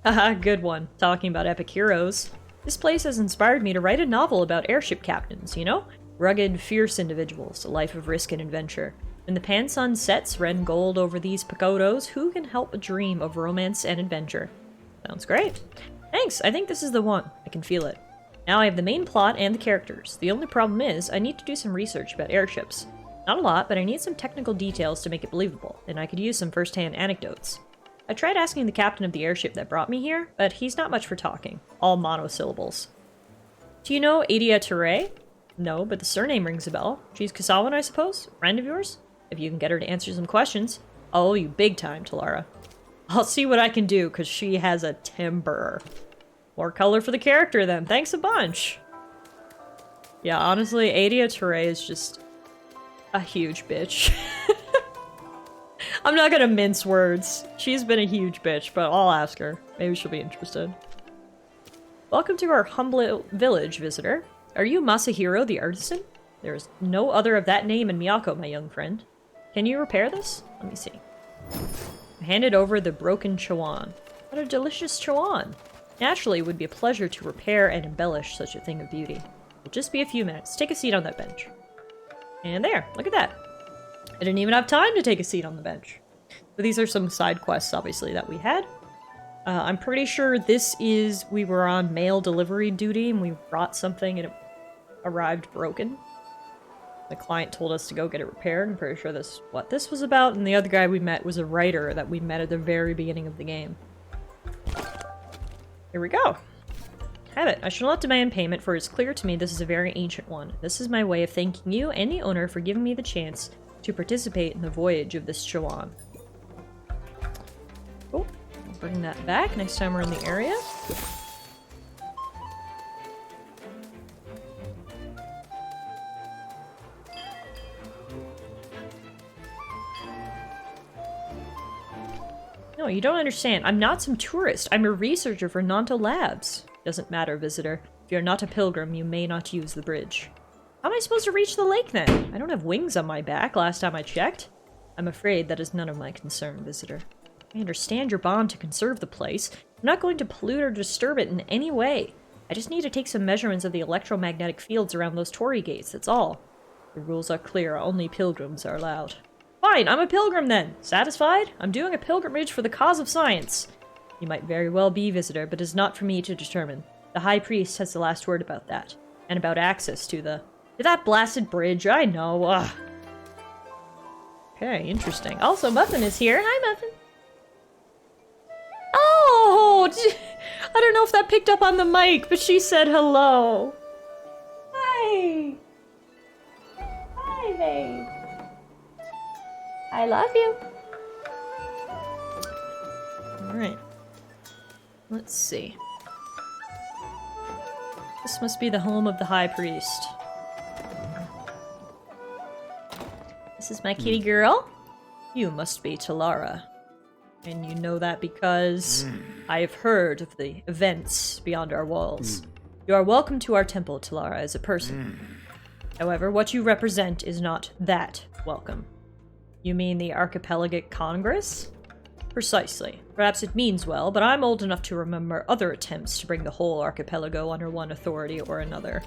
Haha, good one. Talking about epic heroes. This place has inspired me to write a novel about airship captains, you know? Rugged, fierce individuals, a life of risk and adventure. When the pan sun sets red and gold over these pagodos, who can help but dream of romance and adventure? Sounds great. Thanks, I think this is the one. I can feel it. Now I have the main plot and the characters. The only problem is, I need to do some research about airships. Not a lot, but I need some technical details to make it believable, and I could use some first-hand anecdotes. I tried asking the captain of the airship that brought me here, but he's not much for talking. All monosyllables. Do you know Adia Ture? No, but the surname rings a bell. She's Kasawan, I suppose? Friend of yours? If you can get her to answer some questions, I'll owe you big time, Tallara. I'll see what I can do, because she has a temper. More color for the character, then. Thanks a bunch. Yeah, honestly, Adia Ture is just a huge bitch. I'm not gonna mince words. She's been a huge bitch, but I'll ask her. Maybe she'll be interested. Welcome to our humble village, visitor. Are you Masahiro the artisan? There is no other of that name in Miyako, my young friend. Can you repair this? Let me see. I handed over the broken chawan. What a delicious chawan. Naturally, it would be a pleasure to repair and embellish such a thing of beauty. It'll just be a few minutes. Take a seat on that bench. And there, look at that. I didn't even have time to take a seat on the bench. So these are some side quests, obviously, that we had. I'm pretty sure this is... we were on mail delivery duty and we brought something and it arrived broken. The client told us to go get it repaired. I'm pretty sure this is what this was about. And the other guy we met was a writer that we met at the very beginning of the game. Here we go. Have it. I shall not demand payment, for it's clear to me this is a very ancient one. This is my way of thanking you and the owner for giving me the chance to participate in the voyage of this chawan. Cool. I'll bring that back next time we're in the area. No, you don't understand. I'm not some tourist. I'm a researcher for Nanto Labs. Doesn't matter, visitor. If you're not a pilgrim, you may not use the bridge. How am I supposed to reach the lake, then? I don't have wings on my back last time I checked. I'm afraid that is none of my concern, visitor. I understand your bond to conserve the place. I'm not going to pollute or disturb it in any way. I just need to take some measurements of the electromagnetic fields around those torii gates, that's all. The rules are clear. Only pilgrims are allowed. Fine, I'm a pilgrim then. Satisfied? I'm doing a pilgrimage for the cause of science. You might very well be, visitor, but it is not for me to determine. The High Priest has the last word about that. And about access to that blasted bridge, I know. Ugh. Okay, interesting. Also, Muffin is here. Hi, Muffin. Oh! I don't know if that picked up on the mic, but she said hello. Hi. Hi, babe. I love you. Alright. Let's see. This must be the home of the High Priest. This is my kitty girl. You must be Tallara. And you know that because I have heard of the events beyond our walls. You are welcome to our temple, Tallara, as a person. However, what you represent is not that welcome. You mean the Archipelagic Congress? Precisely. Perhaps it means well, but I'm old enough to remember other attempts to bring the whole archipelago under one authority or another.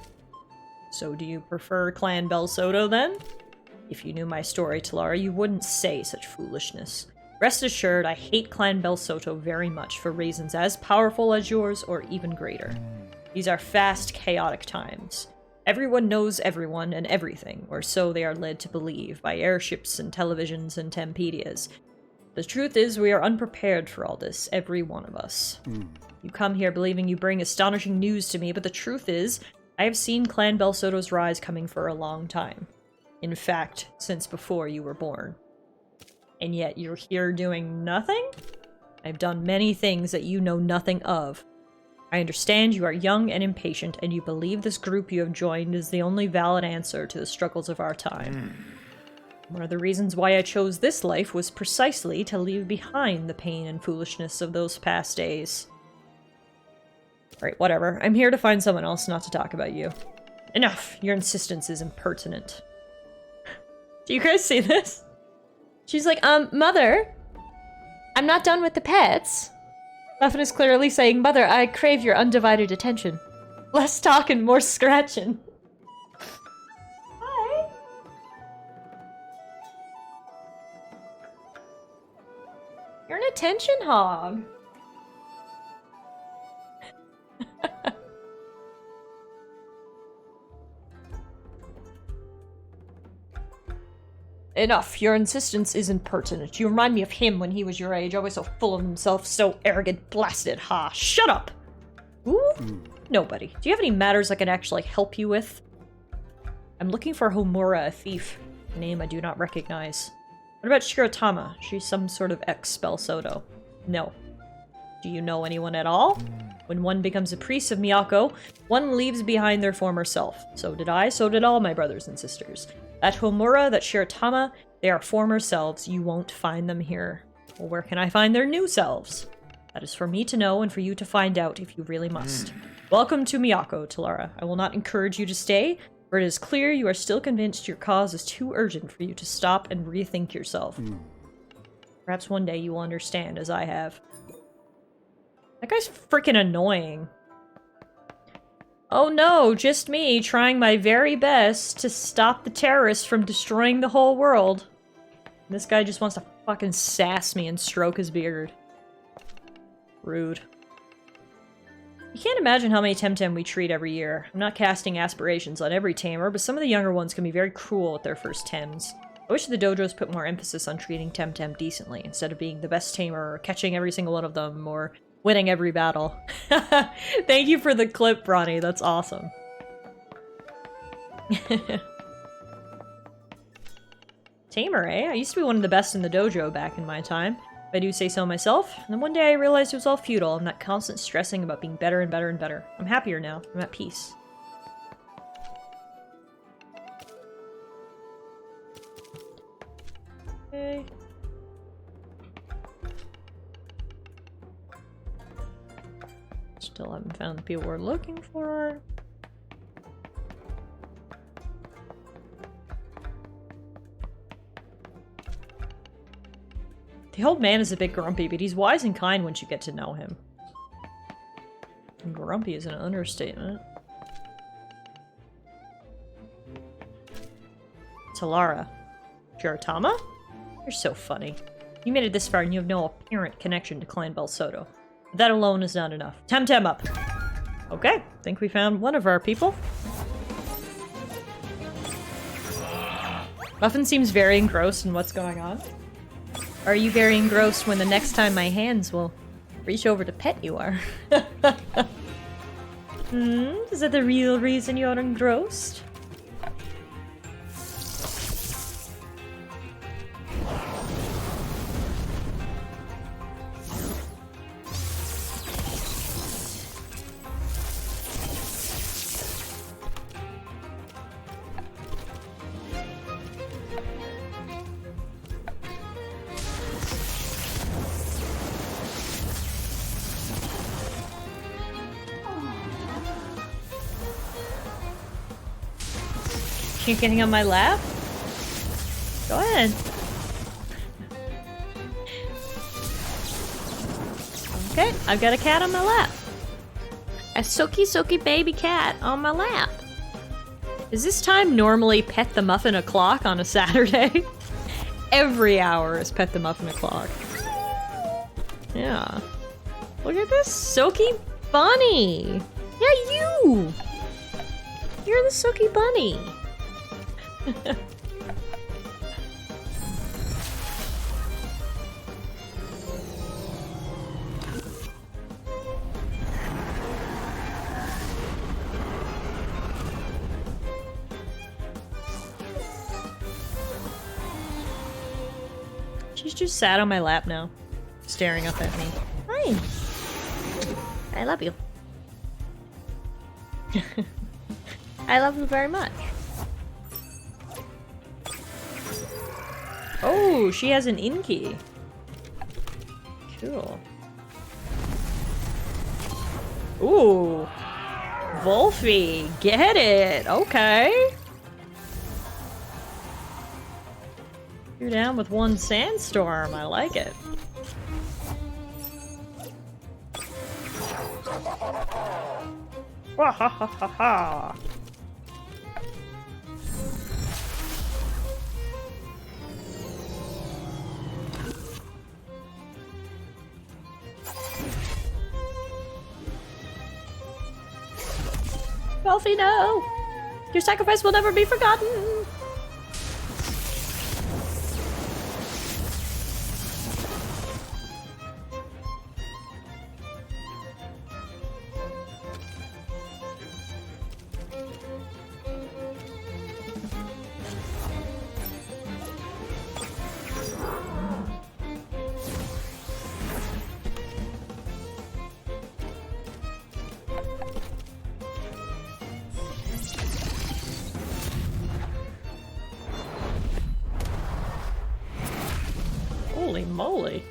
So do you prefer Clan Belsoto, then? If you knew my story, Tallara, you wouldn't say such foolishness. Rest assured, I hate Clan Belsoto very much for reasons as powerful as yours or even greater. These are fast, chaotic times. Everyone knows everyone and everything, or so they are led to believe by airships and televisions and Tempedias. The truth is, we are unprepared for all this, every one of us. You come here believing you bring astonishing news to me, but the truth is, I have seen Clan Belsoto's rise coming for a long time. In fact, since before you were born. And yet you're here doing nothing? I've done many things that you know nothing of. I understand you are young and impatient, and you believe this group you have joined is the only valid answer to the struggles of our time. One of the reasons why I chose this life was precisely to leave behind the pain and foolishness of those past days. Alright, whatever. I'm here to find someone else, not to talk about you. Enough! Your insistence is impertinent. Do you guys see this? She's like, Mother? I'm not done with the pets. Muffin is clearly saying, Mother, I crave your undivided attention. Less talking, more scratching. Hi. You're an attention hog. Enough. Your insistence is impertinent. You remind me of him when he was your age, always so full of himself, so arrogant, blasted. Ha! Shut up! Ooh? Nobody. Do you have any matters I can actually help you with? I'm looking for Homura, a thief. A name I do not recognize. What about Shiratama? She's some sort of ex-Spellsodo. No. Do you know anyone at all? When one becomes a priest of Miyako, one leaves behind their former self. So did I, so did all my brothers and sisters. That Homura, that Shiratama, they are former selves. You won't find them here. Well, where can I find their new selves? That is for me to know and for you to find out if you really must. Welcome to Miyako, Tallara. I will not encourage you to stay, for it is clear you are still convinced your cause is too urgent for you to stop and rethink yourself. Perhaps one day you will understand, as I have. That guy's freaking annoying. Oh no, just me trying my very best to stop the terrorists from destroying the whole world. And this guy just wants to fucking sass me and stroke his beard. Rude. You can't imagine how many Temtem we treat every year. I'm not casting aspirations on every tamer, but some of the younger ones can be very cruel with their first Tems. I wish the dojos put more emphasis on treating Temtem decently, instead of being the best tamer, or catching every single one of them, or winning every battle. Thank you for the clip, Bronny. That's awesome. Tamer, eh? I used to be one of the best in the dojo back in my time, if I do say so myself. And then one day I realized it was all futile, and that constant stressing about being better and better and better. I'm happier now. I'm at peace. Okay. Still haven't found the people we're looking for. The old man is a bit grumpy, but he's wise and kind once you get to know him. And grumpy is an understatement. Tallara. Shiratama? You're so funny. You made it this far and you have no apparent connection to Clan Belsodo. That alone is not enough. Temtem up! Okay, think we found one of our people. Muffin seems very engrossed in what's going on. Are you very engrossed when the next time my hands will reach over to pet you are? Is that the real reason you're engrossed? You getting on my lap? Go ahead. Okay, I've got a cat on my lap. A silky baby cat on my lap. Is this time normally Pet the Muffin o'clock on a Saturday? Every hour is Pet the Muffin o'clock. Yeah. Look at this silky bunny. Yeah, you. You're the silky bunny. She's just sat on my lap now, staring up at me. Hi. I love you. I love you very much. Oh, she has an in key. Cool. Ooh. Wolfie, get it. Okay. You're down with one sandstorm. I like it. Wah ha ha ha ha. Elfie, no! Your sacrifice will never be forgotten! Holy moly.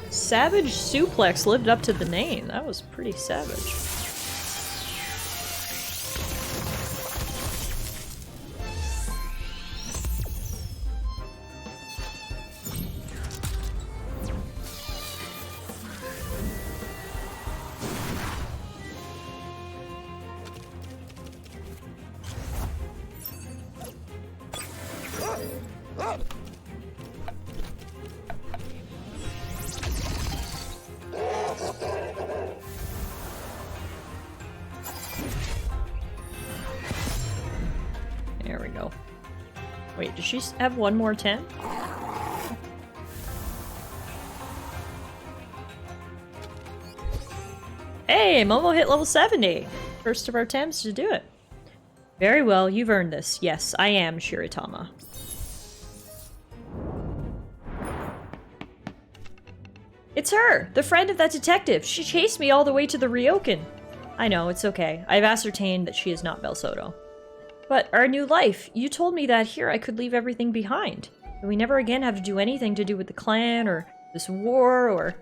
Savage Suplex lived up to the name. That was pretty savage. There we go. Wait, does she have one more 10? Hey, Momo hit level 70! First of our attempts to do it. Very well, you've earned this. Yes, I am Shiratama. It's her! The friend of that detective! She chased me all the way to the Ryokan! I know, it's okay. I've ascertained that she is not Belsodo. But our new life, you told me that here I could leave everything behind. That we never again have to do anything to do with the clan, or this war, or...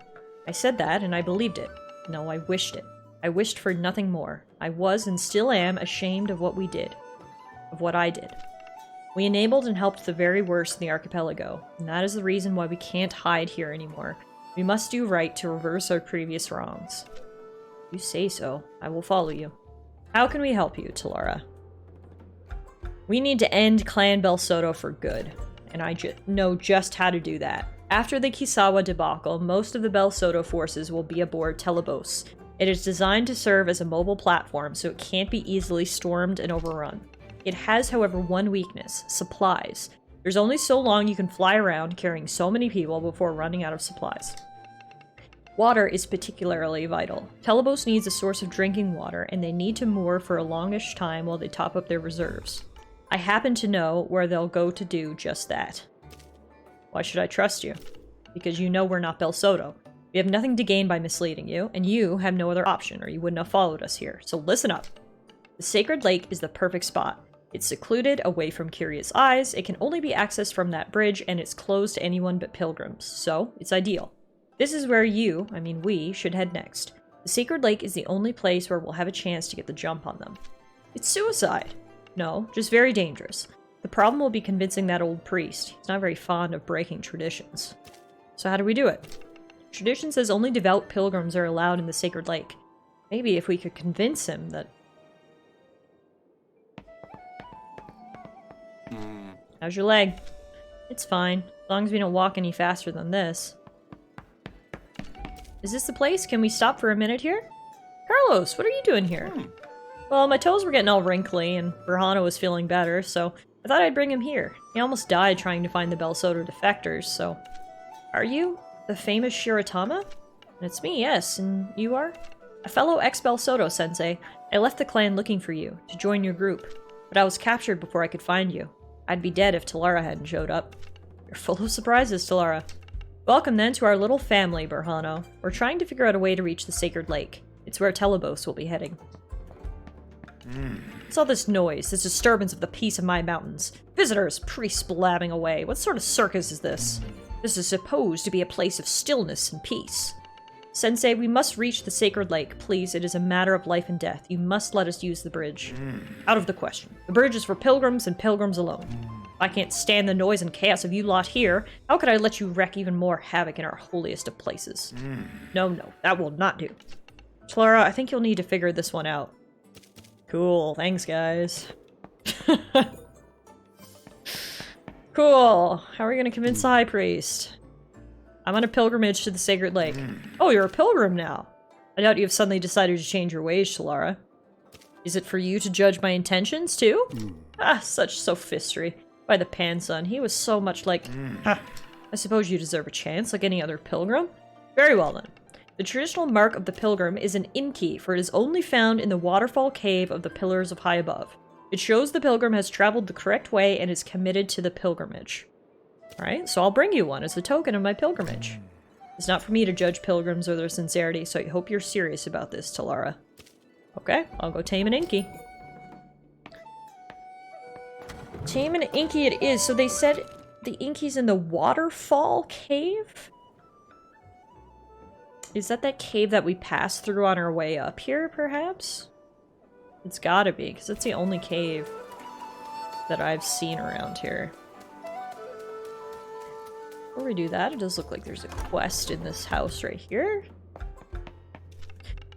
I said that, and I believed it. No, I wished it. I wished for nothing more. I was, and still am, ashamed of what we did. Of what I did. We enabled and helped the very worst in the archipelago, and that is the reason why we can't hide here anymore. We must do right to reverse our previous wrongs. You say so. I will follow you. How can we help you, Tallara? We need to end Clan Belsodo for good, and I know just how to do that. After the Kisawa debacle, most of the Belsodo forces will be aboard Telebos. It is designed to serve as a mobile platform, so it can't be easily stormed and overrun. It has, however, one weakness: supplies. There's only so long you can fly around carrying so many people before running out of supplies. Water is particularly vital. Telebos needs a source of drinking water, and they need to moor for a longish time while they top up their reserves. I happen to know where they'll go to do just that. Why should I trust you? Because you know we're not Belsodo. We have nothing to gain by misleading you, and you have no other option, or you wouldn't have followed us here. So listen up. The Sacred Lake is the perfect spot. It's secluded, away from curious eyes, it can only be accessed from that bridge, and it's closed to anyone but pilgrims, so it's ideal. This is where we, should head next. The Sacred Lake is the only place where we'll have a chance to get the jump on them. It's suicide. No, just very dangerous. The problem will be convincing that old priest. He's not very fond of breaking traditions. So how do we do it? Tradition says only devout pilgrims are allowed in the Sacred Lake. Maybe if we could convince him that... How's your leg? It's fine, as long as we don't walk any faster than this. Is this the place? Can we stop for a minute here? Carlos, what are you doing here? Well, my toes were getting all wrinkly, and Berhano was feeling better, so I thought I'd bring him here. He almost died trying to find the Belsodo defectors, so... Are you the famous Shiratama? It's me, yes, and you are? A fellow ex-Belsodo, Sensei. I left the clan looking for you, to join your group, but I was captured before I could find you. I'd be dead if Tallara hadn't showed up. You're full of surprises, Tallara. Welcome then to our little family, Berhano. We're trying to figure out a way to reach the Sacred Lake. It's where Telebos will be heading. What's all this noise, this disturbance of the peace of my mountains? Visitors, priests blabbing away. What sort of circus is this? This is supposed to be a place of stillness and peace. Sensei, we must reach the sacred lake. Please, it is a matter of life and death. You must let us use the bridge. Out of the question. The bridge is for pilgrims and pilgrims alone. I can't stand the noise and chaos of you lot here. How could I let you wreak even more havoc in our holiest of places? No, that will not do. Tallara, I think you'll need to figure this one out. Cool, thanks guys. Cool. How are we gonna convince the High Priest? I'm on a pilgrimage to the Sacred Lake. Oh, you're a pilgrim now. I doubt you have suddenly decided to change your ways, Tallara. Is it for you to judge my intentions, too? Ah, such sophistry. By the Panson, he was so much like... Ha! I suppose you deserve a chance, like any other pilgrim? Very well, then. The traditional mark of the pilgrim is an inki, for it is only found in the waterfall cave of the Pillars of High Above. It shows the pilgrim has traveled the correct way and is committed to the pilgrimage. Alright, so I'll bring you one as a token of my pilgrimage. It's not for me to judge pilgrims or their sincerity, so I hope you're serious about this, Tallara. Okay, I'll go tame an Inky. Tame an Inky it is. So they said the Inky's in the waterfall cave? Is that cave that we passed through on our way up here, perhaps? It's gotta be, because it's the only cave that I've seen around here. Before we do that, it does look like there's a quest in this house right here.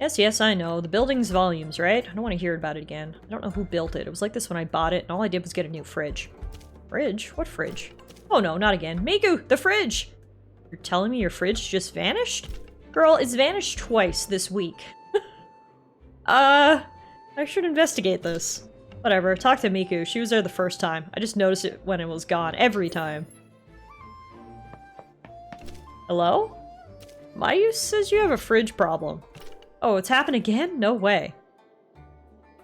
Yes, I know. The building's volumes, right? I don't want to hear about it again. I don't know who built it. It was like this when I bought it, and all I did was get a new fridge. Fridge? What fridge? Oh no, not again. Miku! The fridge! You're telling me your fridge just vanished? Girl, it's vanished twice this week. I should investigate this. Whatever, talk to Miku. She was there the first time. I just noticed it when it was gone, every time. Hello? Mayu says you have a fridge problem. Oh, it's happened again? No way.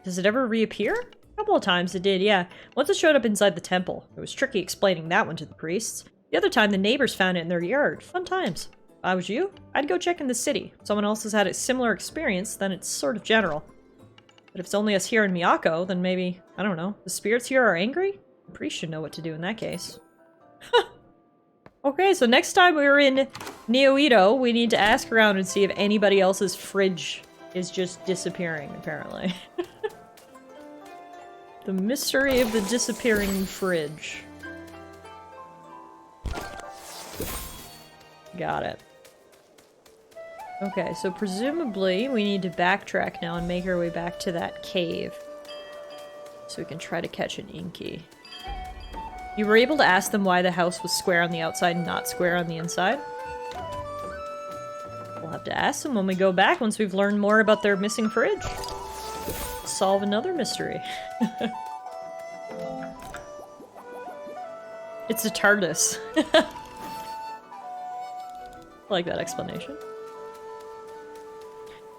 Does it ever reappear? A couple of times it did, yeah. Once it showed up inside the temple. It was tricky explaining that one to the priests. The other time, the neighbors found it in their yard. Fun times. If I was you, I'd go check in the city. If someone else has had a similar experience, then it's sort of general. But if it's only us here in Miyako, then maybe, I don't know, the spirits here are angry? The priest should know what to do in that case. Okay, so next time we're in Neo-Edo, we need to ask around and see if anybody else's fridge is just disappearing, apparently. The mystery of the disappearing fridge. Got it. Okay, so presumably we need to backtrack now and make our way back to that cave. So we can try to catch an Inky. You were able to ask them why the house was square on the outside and not square on the inside? We'll have to ask them when we go back once we've learned more about their missing fridge. Solve another mystery. It's a TARDIS. I like that explanation.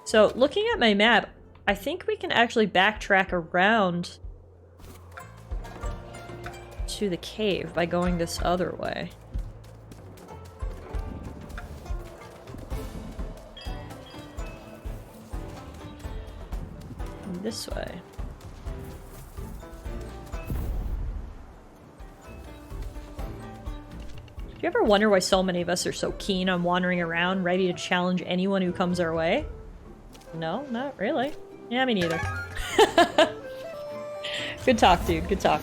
So, looking at my map, I think we can actually backtrack around to the cave by going this other way. This way. Do you ever wonder why so many of us are so keen on wandering around, ready to challenge anyone who comes our way? No, not really. Yeah, me neither. Good talk, dude. Good talk.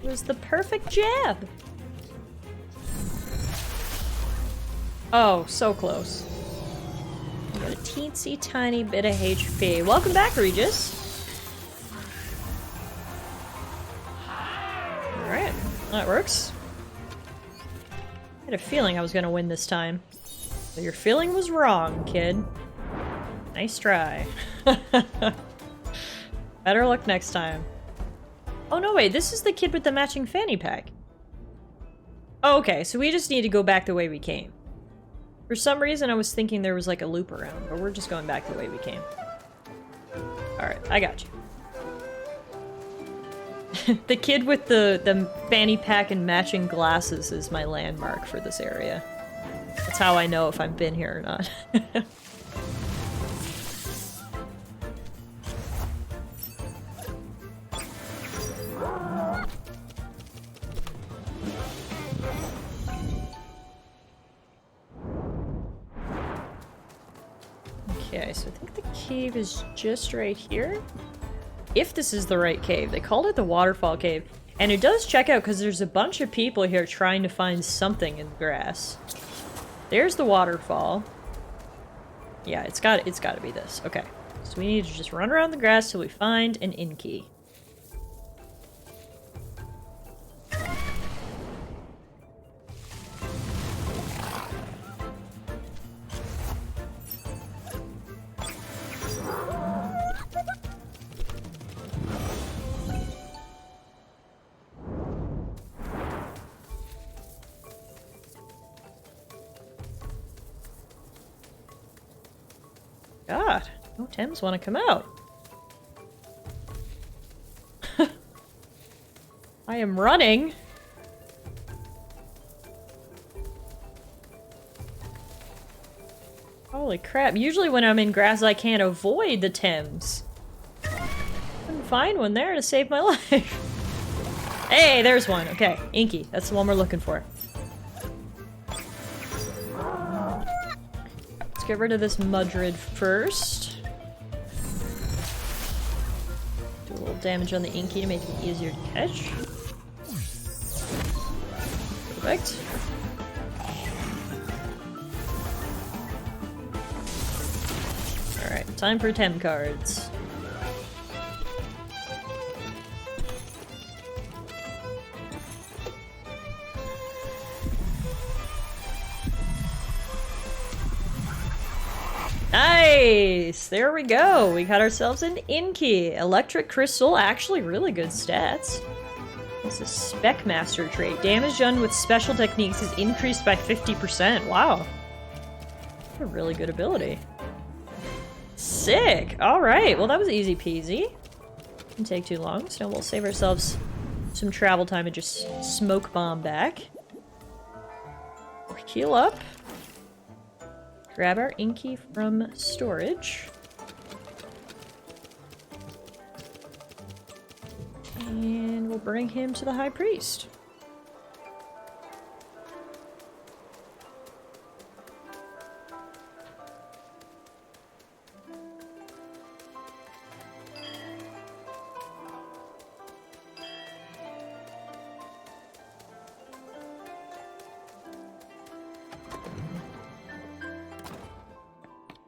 was the perfect jab. Oh, so close. We got a teensy tiny bit of HP. Welcome back, Regis. Alright, that works. I had a feeling I was gonna win this time. But your feeling was wrong, kid. Nice try. Better luck next time. Oh no, wait, this is the kid with the matching fanny pack. Oh, okay, so we just need to go back the way we came. For some reason, I was thinking there was like a loop around, but we're just going back the way we came. Alright, I got you. The kid with the fanny pack and matching glasses is my landmark for this area. That's how I know if I've been here or not. Okay, so I think the cave is just right here. If this is the right cave. They called it the waterfall cave. And it does check out because there's a bunch of people here trying to find something in the grass. There's the waterfall. Yeah, it's got to be this. Okay. So we need to just run around the grass till we find an inn key. God, no Thames want to come out. I am running. Holy crap. Usually when I'm in grass, I can't avoid the Thames. Couldn't find one there to save my life. Hey, there's one. Okay, Inky. That's the one we're looking for. Get rid of this Mudrid first. Do a little damage on the Inky to make it easier to catch. Perfect. Alright, time for Tem cards. Nice! There we go. We got ourselves an Inky. Electric Crystal, actually really good stats. This is Spec Master trait. Damage done with special techniques is increased by 50%. Wow. That's a really good ability. Sick! Alright, well that was easy peasy. Didn't take too long, so we'll save ourselves some travel time and just smoke bomb back. Heal up. Grab our Inky from storage. And we'll bring him to the High Priest.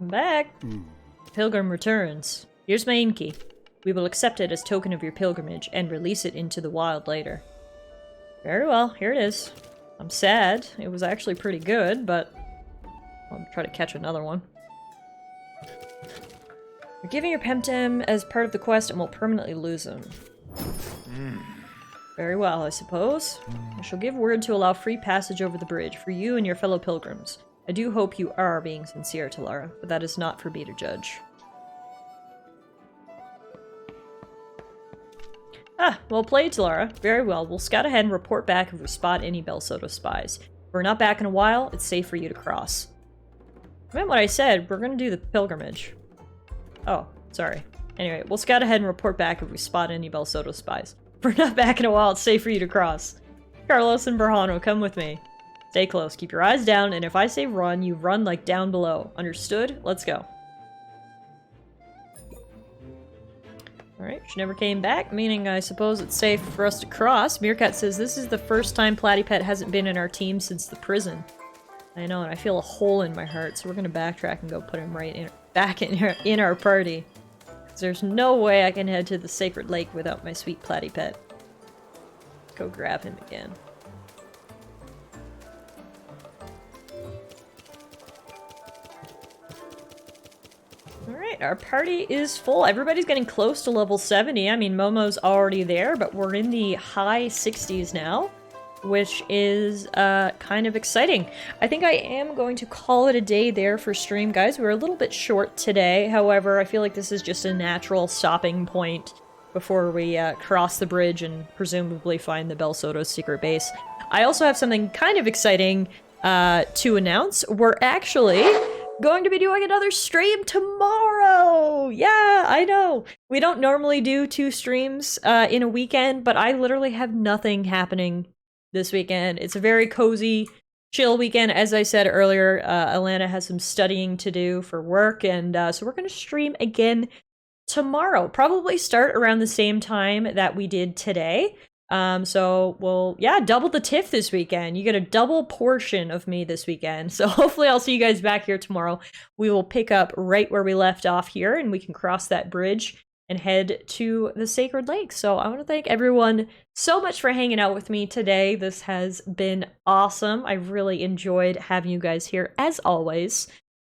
Back. Pilgrim returns. Here's my Inky. We will accept it as token of your pilgrimage and release it into the wild later. Very well, here it is. I'm sad. It was actually pretty good, but I'll try to catch another one. We're giving your Temtem as part of the quest and will permanently lose him. Very well, I suppose. I shall give word to allow free passage over the bridge for you and your fellow pilgrims. I do hope you are being sincere, Tallara, but that is not for me to judge. Ah, well played, Tallara. Very well. We'll scout ahead and report back if we spot any Belsoto spies. If we're not back in a while, it's safe for you to cross. I meant what I said. We're gonna do the pilgrimage. Oh, sorry. Anyway, we'll scout ahead and report back if we spot any Belsoto spies. If we're not back in a while, it's safe for you to cross. Carlos and Berhano, come with me. Stay close, keep your eyes down, and if I say run, you run like down below. Understood? Let's go. Alright, she never came back, meaning I suppose it's safe for us to cross. Meerkat says, this is the first time Platypet hasn't been in our team since the prison. I know, and I feel a hole in my heart, so we're gonna backtrack and go put him right back in our party. Because there's no way I can head to the Sacred Lake without my sweet Platypet. Go grab him again. Alright, our party is full. Everybody's getting close to level 70. I mean, Momo's already there, but we're in the high 60s now, which is kind of exciting. I think I am going to call it a day there for stream, guys. We were a little bit short today. However, I feel like this is just a natural stopping point before we cross the bridge and presumably find the Bel Soto's secret base. I also have something kind of exciting to announce. We're actually going to be doing another stream tomorrow! Yeah, I know! We don't normally do 2 streams in a weekend, but I literally have nothing happening this weekend. It's a very cozy, chill weekend. As I said earlier, Alana has some studying to do for work, and so we're going to stream again tomorrow. Probably start around the same time that we did today. So we'll, yeah, double the TIFF this weekend. You get a double portion of me this weekend. So hopefully I'll see you guys back here tomorrow. We will pick up right where we left off here, and we can cross that bridge and head to the Sacred Lake. So I want to thank everyone so much for hanging out with me today. This has been awesome. I really enjoyed having you guys here as always.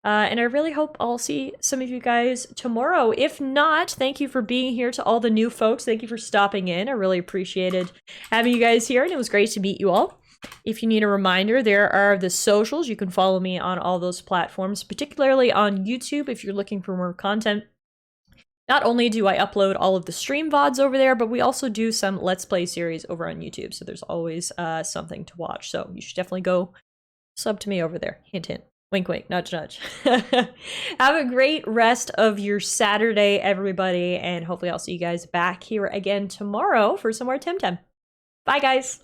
And I really hope I'll see some of you guys tomorrow. If not, thank you for being here. To all the new folks, thank you for stopping in. I really appreciated having you guys here, and it was great to meet you all. If you need a reminder, there are the socials. You can follow me on all those platforms, particularly on YouTube if you're looking for more content. Not only do I upload all of the stream VODs over there, but we also do some Let's Play series over on YouTube, so there's always something to watch. So you should definitely go sub to me over there. Hint, hint. Wink, wink, nudge, nudge. Have a great rest of your Saturday, everybody, and hopefully I'll see you guys back here again tomorrow for some more Temtem. Bye, guys!